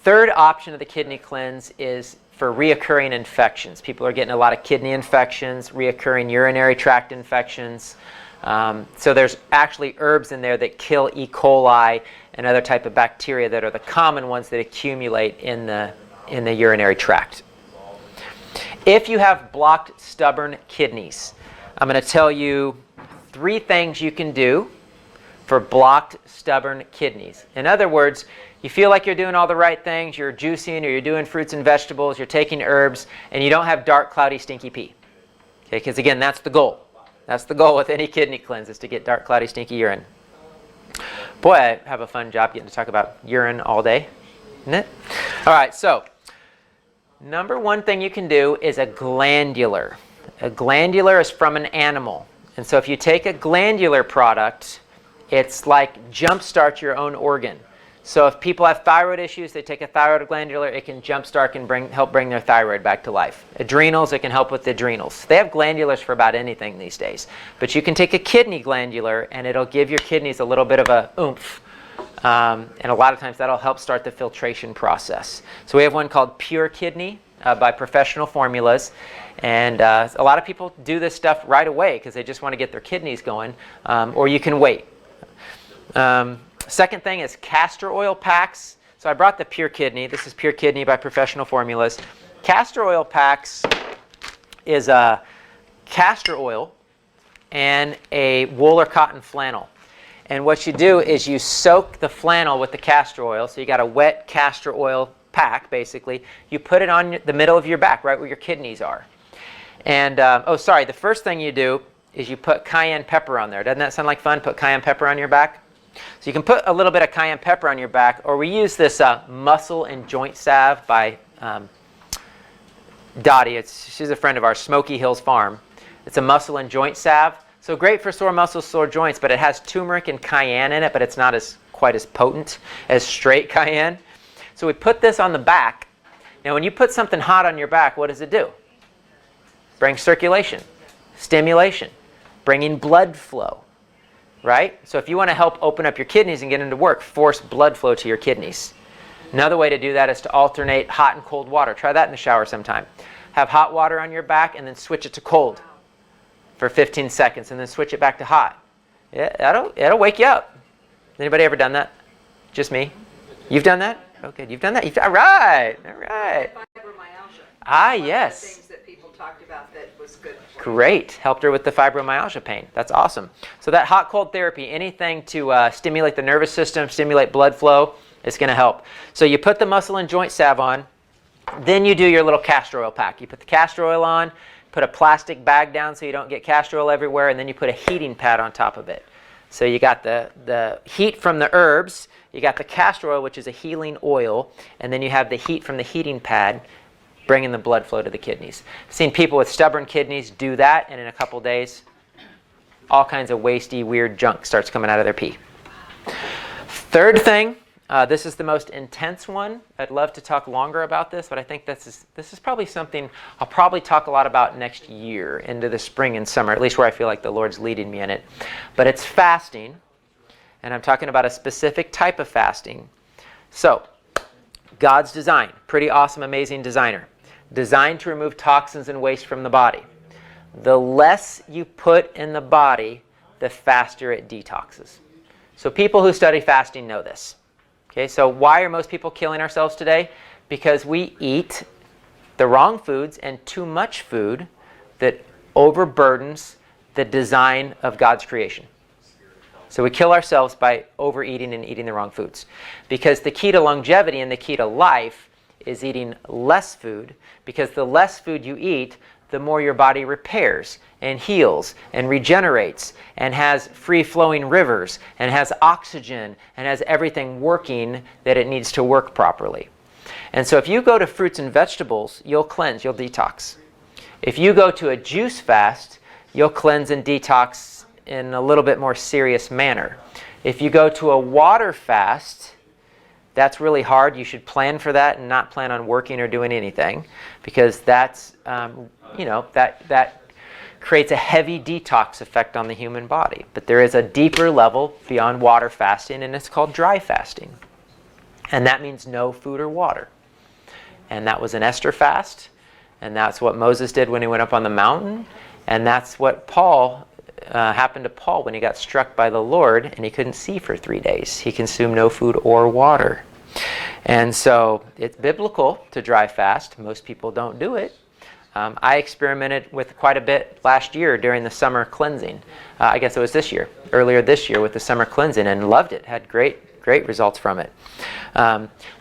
third option of the kidney cleanse is for reoccurring infections. People are getting a lot of kidney infections, reoccurring urinary tract infections. So there's actually herbs in there that kill E. coli and other type of bacteria that are the common ones that accumulate in the urinary tract. If you have blocked, stubborn kidneys, I'm going to tell you 3 things you can do for blocked, stubborn kidneys. In other words, you feel like you're doing all the right things, you're juicing or you're doing fruits and vegetables, you're taking herbs, and you don't have dark, cloudy, stinky pee. Okay, because again, that's the goal. That's the goal with any kidney cleanse, is to get dark, cloudy, stinky urine. Boy, I have a fun job getting to talk about urine all day, isn't it? All right, so number 1 thing you can do is a glandular. A glandular is from an animal. And so if you take a glandular product, it's like jumpstart your own organ. So if people have thyroid issues, they take a thyroid glandular, it can jumpstart and help bring their thyroid back to life. Adrenals, it can help with the adrenals. They have glandulars for about anything these days. But you can take a kidney glandular and it'll give your kidneys a little bit of a oomph. And a lot of times that'll help start the filtration process. So we have one called Pure Kidney by Professional Formulas. And a lot of people do this stuff right away because they just want to get their kidneys going. Or you can wait. Second thing is castor oil packs. So I brought the Pure Kidney. This is Pure Kidney by Professional Formulas. Castor oil packs is castor oil and a wool or cotton flannel. And what you do is you soak the flannel with the castor oil. So you got a wet castor oil pack, basically. You put it on the middle of your back, right where your kidneys are. And, the first thing you do is you put cayenne pepper on there. Doesn't that sound like fun? Put cayenne pepper on your back? So you can put a little bit of cayenne pepper on your back, or we use this muscle and joint salve by Dottie. She's a friend of ours, Smoky Hills Farm. It's a muscle and joint salve. So great for sore muscles, sore joints, but it has turmeric and cayenne in it, but it's not quite as potent as straight cayenne. So we put this on the back. Now when you put something hot on your back, what does it do? Brings circulation, stimulation, bringing blood flow. Right? So if you want to help open up your kidneys and get into work, force blood flow to your kidneys. Another way to do that is to alternate hot and cold water. Try that in the shower sometime. Have hot water on your back and then switch it to cold for 15 seconds and then switch it back to hot. Yeah, it'll wake you up. Anybody ever done that? Just me? You've done that? Okay, you've done that? All right. Fibromyalgia. Ah, One of the yes. things that people talked about that was good for you. Great. Helped her with the fibromyalgia pain. That's awesome. So that hot-cold therapy, anything to stimulate the nervous system, stimulate blood flow, is going to help. So you put the muscle and joint salve on. Then you do your little castor oil pack. You put the castor oil on, put a plastic bag down so you don't get castor oil everywhere, and then you put a heating pad on top of it. So you got the heat from the herbs, you got the castor oil, which is a healing oil, and then you have the heat from the heating pad, bringing the blood flow to the kidneys. I've seen people with stubborn kidneys do that, and in a couple days, all kinds of wasty, weird junk starts coming out of their pee. Third thing, this is the most intense one. I'd love to talk longer about this, but I think this is probably something I'll probably talk a lot about next year, into the spring and summer, at least where I feel like the Lord's leading me in it. But it's fasting, and I'm talking about a specific type of fasting. So, God's design, pretty awesome, amazing designer. Designed to remove toxins and waste from the body. The less you put in the body, the faster it detoxes. So people who study fasting know this. Okay, so why are most people killing ourselves today? Because we eat the wrong foods and too much food that overburdens the design of God's creation. So we kill ourselves by overeating and eating the wrong foods. Because the key to longevity and the key to life is eating less food, because the less food you eat, the more your body repairs and heals and regenerates and has free-flowing rivers and has oxygen and has everything working that it needs to work properly. And so if you go to fruits and vegetables, you'll cleanse, you'll detox. If you go to a juice fast, you'll cleanse and detox in a little bit more serious manner. If you go to a water fast, That's really hard. You should plan for that and not plan on working or doing anything, because that's, that creates a heavy detox effect on the human body. But there is a deeper level beyond water fasting, and it's called dry fasting. And that means no food or water. And that was an Esther fast, and that's what Moses did when he went up on the mountain, and that's what happened to Paul when he got struck by the Lord and he couldn't see for 3 days. He consumed no food or water. And so it's biblical to dry fast. Most people don't do it. I experimented with quite a bit last year during the summer cleansing. I guess it was earlier this year with the summer cleansing, and loved it. Had great results from it.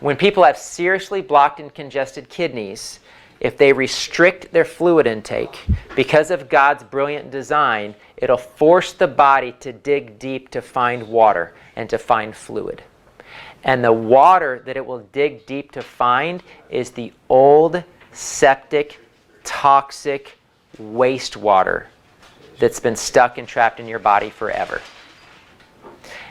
When people have seriously blocked and congested kidneys, if they restrict their fluid intake, because of God's brilliant design, it'll force the body to dig deep to find water and to find fluid. And the water that it will dig deep to find is the old, septic, toxic wastewater that's been stuck and trapped in your body forever.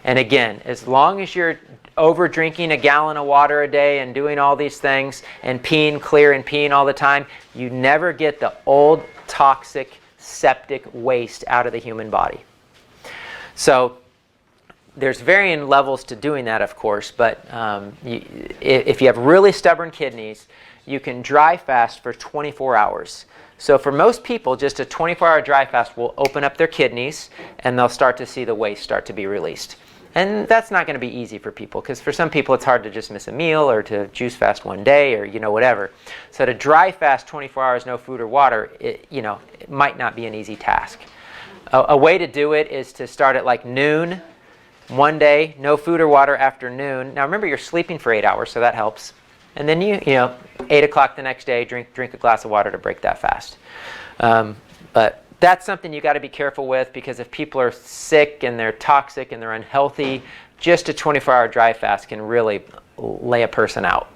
And again, as long as you're over drinking a gallon of water a day and doing all these things and peeing clear and peeing all the time, you never get the old, toxic, septic waste out of the human body. So there's varying levels to doing that, of course, but if you have really stubborn kidneys, you can dry fast for 24 hours. So for most people, just a 24-hour dry fast will open up their kidneys, and they'll start to see the waste start to be released. And that's not going to be easy for people, because for some people it's hard to just miss a meal or to juice fast one day or whatever. So to dry fast 24 hours, no food or water, it might not be an easy task. A way to do it is to start at like noon one day, no food or water after noon. Now remember, you're sleeping for 8 hours, so that helps. And then 8 o'clock the next day, drink a glass of water to break that fast. But that's something you got to be careful with, because if people are sick and they're toxic and they're unhealthy, just a 24-hour dry fast can really lay a person out.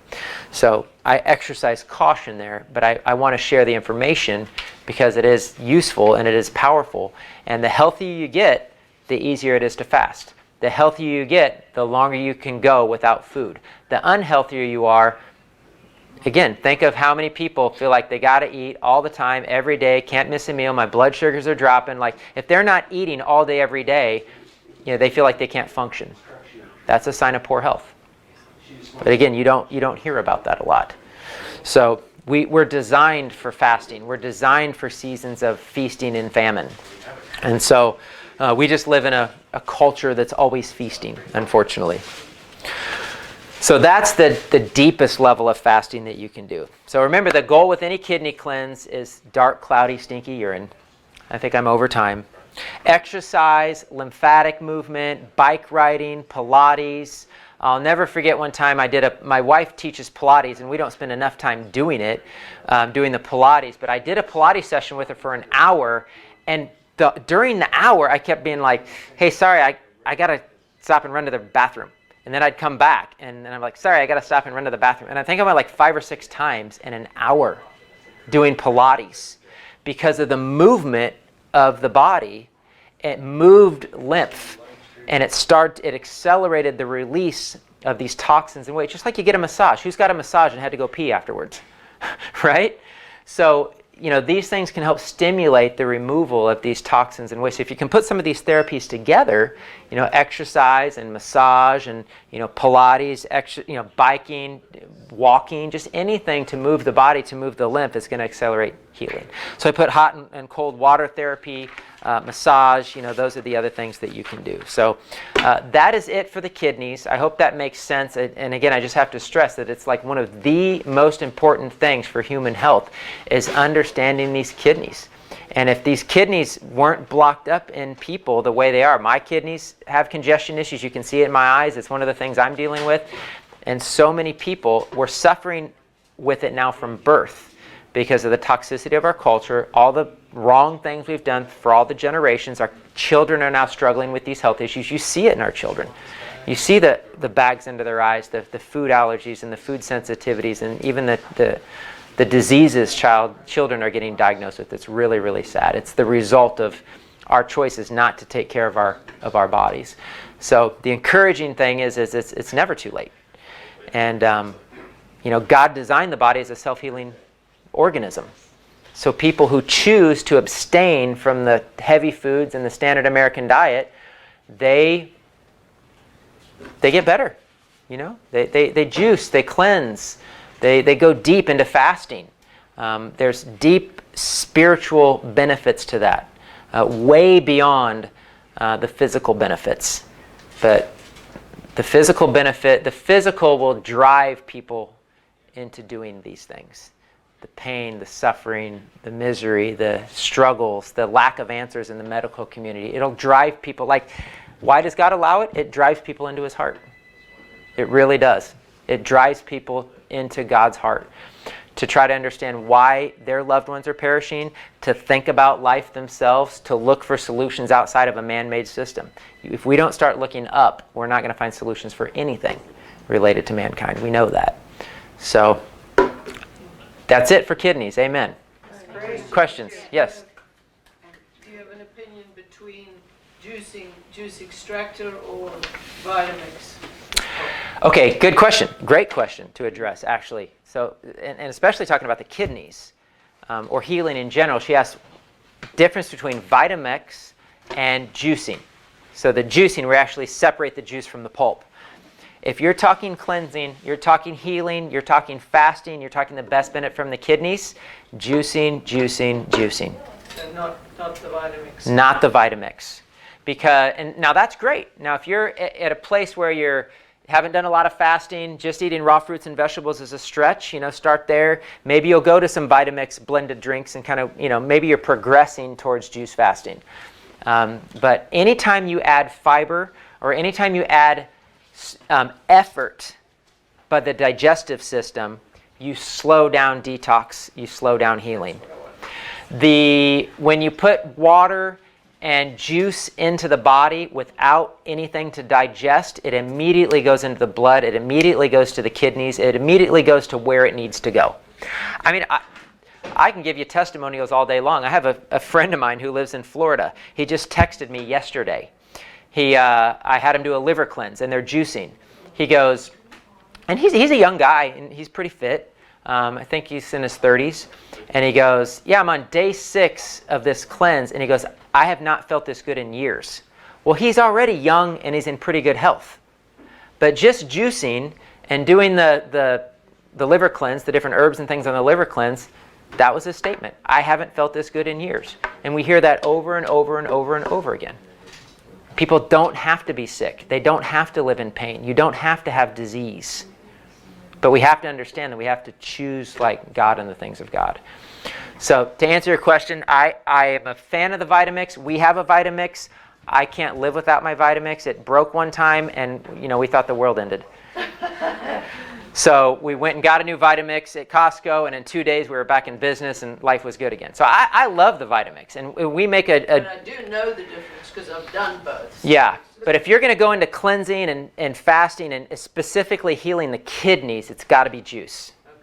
So I exercise caution there, but I want to share the information because it is useful and it is powerful. And the healthier you get, the easier it is to fast. The healthier you get, the longer you can go without food. The unhealthier you are, again, think of how many people feel like they got to eat all the time, every day, can't miss a meal, my blood sugars are dropping. Like, if they're not eating all day, every day, they feel like they can't function. That's a sign of poor health. But again, you don't hear about that a lot. So we're designed for fasting. We're designed for seasons of feasting and famine. And so we just live in a culture that's always feasting, unfortunately. So that's the deepest level of fasting that you can do. So remember, the goal with any kidney cleanse is dark, cloudy, stinky urine. I think I'm over time. Exercise, lymphatic movement, bike riding, Pilates. I'll never forget one time my wife teaches Pilates, and we don't spend enough time doing it, doing the Pilates, but I did a Pilates session with her for an hour, and during the hour, I kept being like, hey, sorry, I got to stop and run to the bathroom. And then I'd come back, and then I'm like, sorry, I got to stop and run to the bathroom. And I think I went like 5 or 6 times in an hour doing Pilates because of the movement of the body. It moved lymph, and it accelerated the release of these toxins and waste, just like you get a massage. Who's got a massage and had to go pee afterwards, right? So these things can help stimulate the removal of these toxins and waste. If you can put some of these therapies together, exercise and massage and Pilates, biking, walking, just anything to move the body, to move the lymph, is going to accelerate healing. So I put hot and cold water therapy, massage, those are the other things that you can do. So that is it for the kidneys. I hope that makes sense. And again, I just have to stress that it's like one of the most important things for human health is understanding these kidneys. And if these kidneys weren't blocked up in people the way they are, my kidneys have congestion issues. You can see it in my eyes. It's one of the things I'm dealing with. And so many people were suffering with it now from birth because of the toxicity of our culture, all the wrong things we've done for all the generations. Our children are now struggling with these health issues. You see it in our children. You see the bags under their eyes, the food allergies and the food sensitivities, and even the diseases children are getting diagnosed with. It's really, really sad. It's the result of our choices not to take care of our bodies. So the encouraging thing is it's never too late. And, God designed the body as a self-healing organism. So people who choose to abstain from the heavy foods and the standard American diet, they get better. They juice, they cleanse, they go deep into fasting. There's deep spiritual benefits to that, way beyond the physical benefits. But the physical will drive people into doing these things. The pain, the suffering, the misery, the struggles, the lack of answers in the medical community. It'll drive people. Why does God allow it? It drives people into his heart. It really does. It drives people into God's heart to try to understand why their loved ones are perishing, to think about life themselves, to look for solutions outside of a man-made system. If we don't start looking up, we're not going to find solutions for anything related to mankind. We know that. So that's it for kidneys. Amen. Great. Questions? Yes. Do you have an opinion between juice extractor or Vitamix? Okay, good question. Great question to address, actually. So, and especially talking about the kidneys or healing in general, she asked difference between Vitamix and juicing. So the juicing, we actually separate the juice from the pulp. If you're talking cleansing, you're talking healing, you're talking fasting, you're talking the best benefit from the kidneys, juicing. So not the Vitamix. Not the Vitamix. And now that's great. Now if you're at a place where you haven't done a lot of fasting, just eating raw fruits and vegetables is a stretch, start there. Maybe you'll go to some Vitamix blended drinks and kind of, maybe you're progressing towards juice fasting. But anytime you add fiber or anytime you add effort by the digestive system, you slow down detox, you slow down healing. When you put water and juice into the body without anything to digest, it immediately goes into the blood, it immediately goes to the kidneys, it immediately goes to where it needs to go. I mean, I can give you testimonials all day long. I have a friend of mine who lives in Florida. He just texted me yesterday. I had him do a liver cleanse, and they're juicing. He goes, and he's a young guy, and he's pretty fit. I think he's in his 30s. And he goes, yeah, I'm on day 6 of this cleanse. And he goes, I have not felt this good in years. Well, he's already young, and he's in pretty good health. But just juicing and doing the liver cleanse, the different herbs and things on the liver cleanse, that was his statement. I haven't felt this good in years. And we hear that over and over and over and over again. People don't have to be sick. They don't have to live in pain. You don't have to have disease. But we have to understand that we have to choose like God and the things of God. So to answer your question, I am a fan of the Vitamix. We have a Vitamix. I can't live without my Vitamix. It broke one time, and we thought the world ended. So we went and got a new Vitamix at Costco, and in 2 days we were back in business and life was good again. So I love the Vitamix, and we make But I do know the difference because I've done both. Yeah, but if you're going to go into cleansing and fasting and specifically healing the kidneys, it's got to be juice. Okay.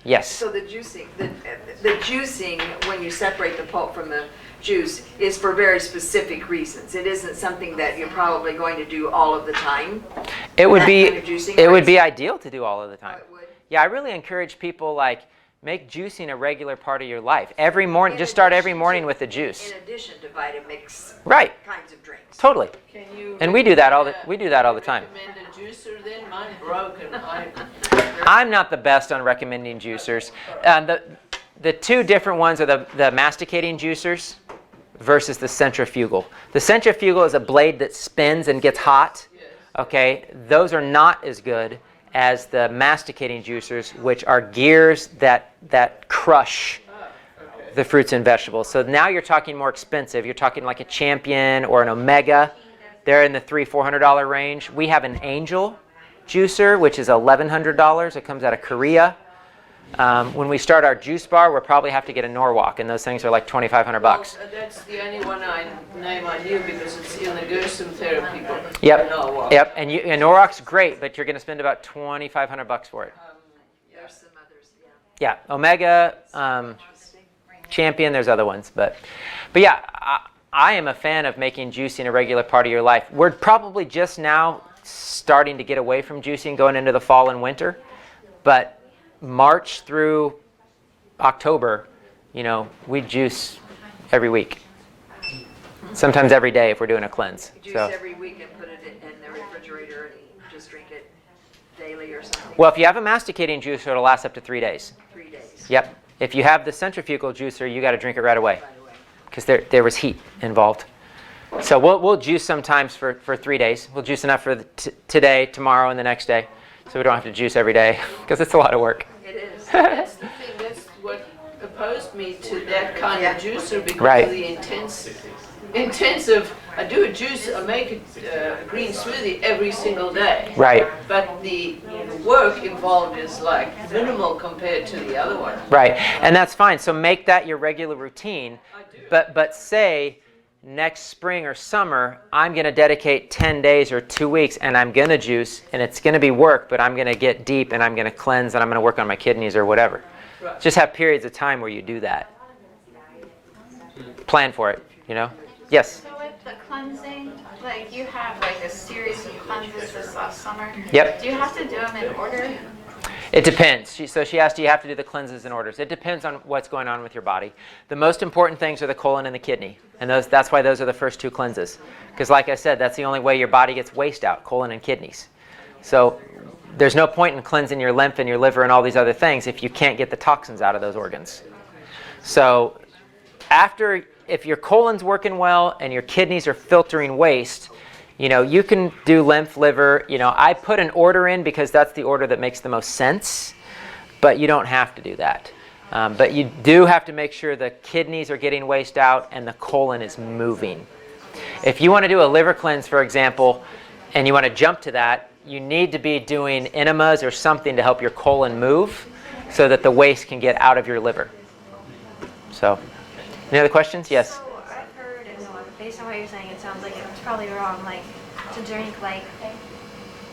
Yes. So the juicing, when you separate the pulp from the juice, is for very specific reasons. It isn't something that you're probably going to do all of the time. It would be kind of juicing, it or would be it's- ideal to do all of the time. Oh, it would? Yeah, I really encourage people make juicing a regular part of your life. Every morning, In just start every addition morning to- with the juice. In addition to Vitamix Right. kinds of drinks. Totally. Can you And we do that all the time. recommend a juicer then? Mine's broken. I'm not the best on recommending juicers. The two different ones are the masticating juicers versus the centrifugal. The centrifugal is a blade that spins and gets hot. Okay, those are not as good as the masticating juicers, which are gears that crush the fruits and vegetables. So now you're talking more expensive. You're talking like a Champion or an Omega. They're in the $300-400 range. We have an Angel juicer, which is $1,100. It comes out of Korea. When we start our juice bar, we'll probably have to get a Norwalk, and those things are like $2,500. Well, that's the only name I knew because it's in the Gerson therapy book. Yep. No, Yep. And Norwalk's great, but you're going to spend about $2,500 for it. There's some others, yeah. Yeah, Omega, Champion. There's other ones, but yeah, I am a fan of making juicing a regular part of your life. We're probably just now starting to get away from juicing going into the fall and winter. But March through October, we juice every week. Sometimes every day if we're doing a cleanse. Juice So, every week and put it in the refrigerator and just drink it daily or something? well, if you have a masticating juicer, it'll last up to 3 days. 3 days. Yep. If you have the centrifugal juicer, you got to drink it right away By the way. because there was heat involved. So we'll juice sometimes for 3 days. We'll juice enough for today, tomorrow, and the next day, so we don't have to juice every day because it's a lot of work. It is. That's the thing, that's what opposed me to that kind of juicer, because Right. of the intensive, I do a juice, I make a green smoothie every single day. Right. But the work involved is like minimal compared to the other one. Right, and that's fine. So make that your regular routine. I do. But say next spring or summer, I'm going to dedicate 10 days or 2 weeks, and I'm going to juice, and it's going to be work, but I'm going to get deep, and I'm going to cleanse, and I'm going to work on my kidneys or whatever. Right. Just have periods of time where you do that. Plan for it, Yes. So with the cleansing, like you have like a series of cleanses this last summer. Yep. Do you have to do them in order? It depends. So she asked, do you have to do the cleanses in orders? It depends on what's going on with your body. The most important things are the colon and the kidney. And that's why those are the first 2 cleanses. Because like I said, that's the only way your body gets waste out, colon and kidneys. So there's no point in cleansing your lymph and your liver and all these other things if you can't get the toxins out of those organs. So if your colon's working well and your kidneys are filtering waste, you can do lymph, liver. I put an order in because that's the order that makes the most sense, but you don't have to do that. But you do have to make sure the kidneys are getting waste out and the colon is moving. If you want to do a liver cleanse, for example, and you want to jump to that, you need to be doing enemas or something to help your colon move so that the waste can get out of your liver. So, any other questions? Yes. So I've heard, based on what you're saying, it sounds like it's probably wrong, like to drink like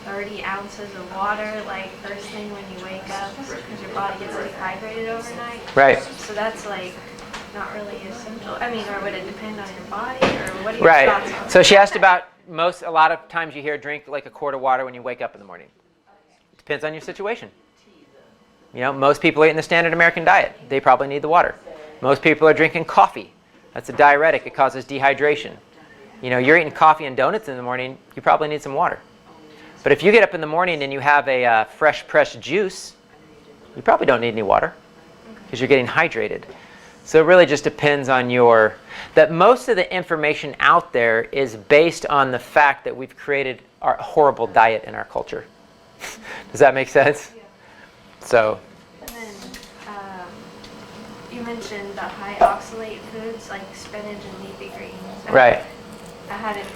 30 ounces of water like first thing when you wake up because your body gets dehydrated overnight. Right. So that's like not really essential. I mean, or would it depend on your body, or what are your thoughts Right. on So she that? asked about a lot of times you hear drink like a quart of water when you wake up in the morning. Depends on your situation. Most people are eating the standard American diet. They probably need the water. Most people are drinking coffee. That's a diuretic. It causes dehydration. You're eating coffee and donuts in the morning, you probably need some water. But if you get up in the morning and you have a fresh pressed juice, you probably don't need any water because you're getting hydrated. So it really just depends on that most of the information out there is based on the fact that we've created our horrible diet in our culture. Does that make sense? So. And then you mentioned the high oxalate foods like spinach and leafy greens. Right. I hadn't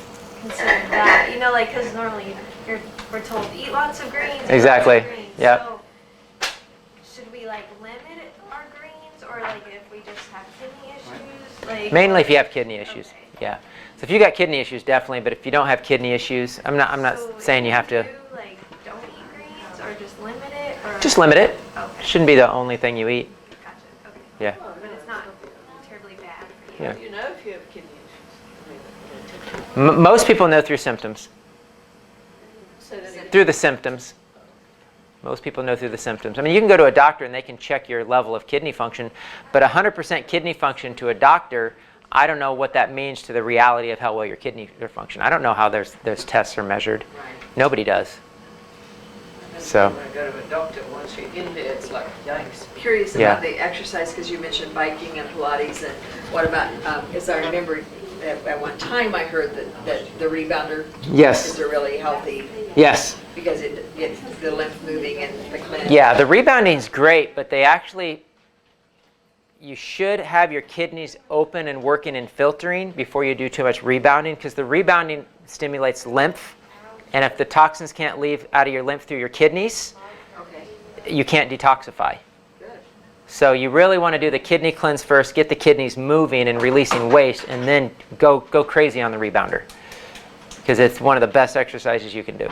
considered that. Like because normally we're told to eat lots of greens. eat Exactly. lots of greens. Yep. So should we limit our greens, or if we just have kidney issues? Mainly if you have kidney issues. Okay. Yeah. So if you got kidney issues, definitely. But if you don't have kidney issues, I'm not So saying you have to. don't eat greens, or just limit it, or Just limit it. Okay. Shouldn't be the only thing you eat. Gotcha. Okay. Yeah. But it's not terribly bad for you. Yeah. Do you know if you have kidney issues? Most people know through symptoms. Say that again. Through the symptoms. Most people know through the symptoms. I mean, you can go to a doctor and they can check your level of kidney function, but 100% kidney function to a doctor, I don't know what that means to the reality of how well your kidneys are function. I don't know how those tests are measured. Nobody does. So. When I go to a doctor, once you're in there, it's like, yikes. Curious Yeah. about the exercise, because you mentioned biking and Pilates, and what about, as I remember, at one time I heard that the rebounder Yes. is a really healthy, Yes. because it gets the lymph moving and the cleanse. Yeah, the rebounding is great, but you should have your kidneys open and working and filtering before you do too much rebounding, because the rebounding stimulates lymph, and if the toxins can't leave out of your lymph through your kidneys, Okay, you can't detoxify. good. So you really want to do the kidney cleanse first, get the kidneys moving and releasing waste, and then go crazy on the rebounder, because it's one of the best exercises you can do.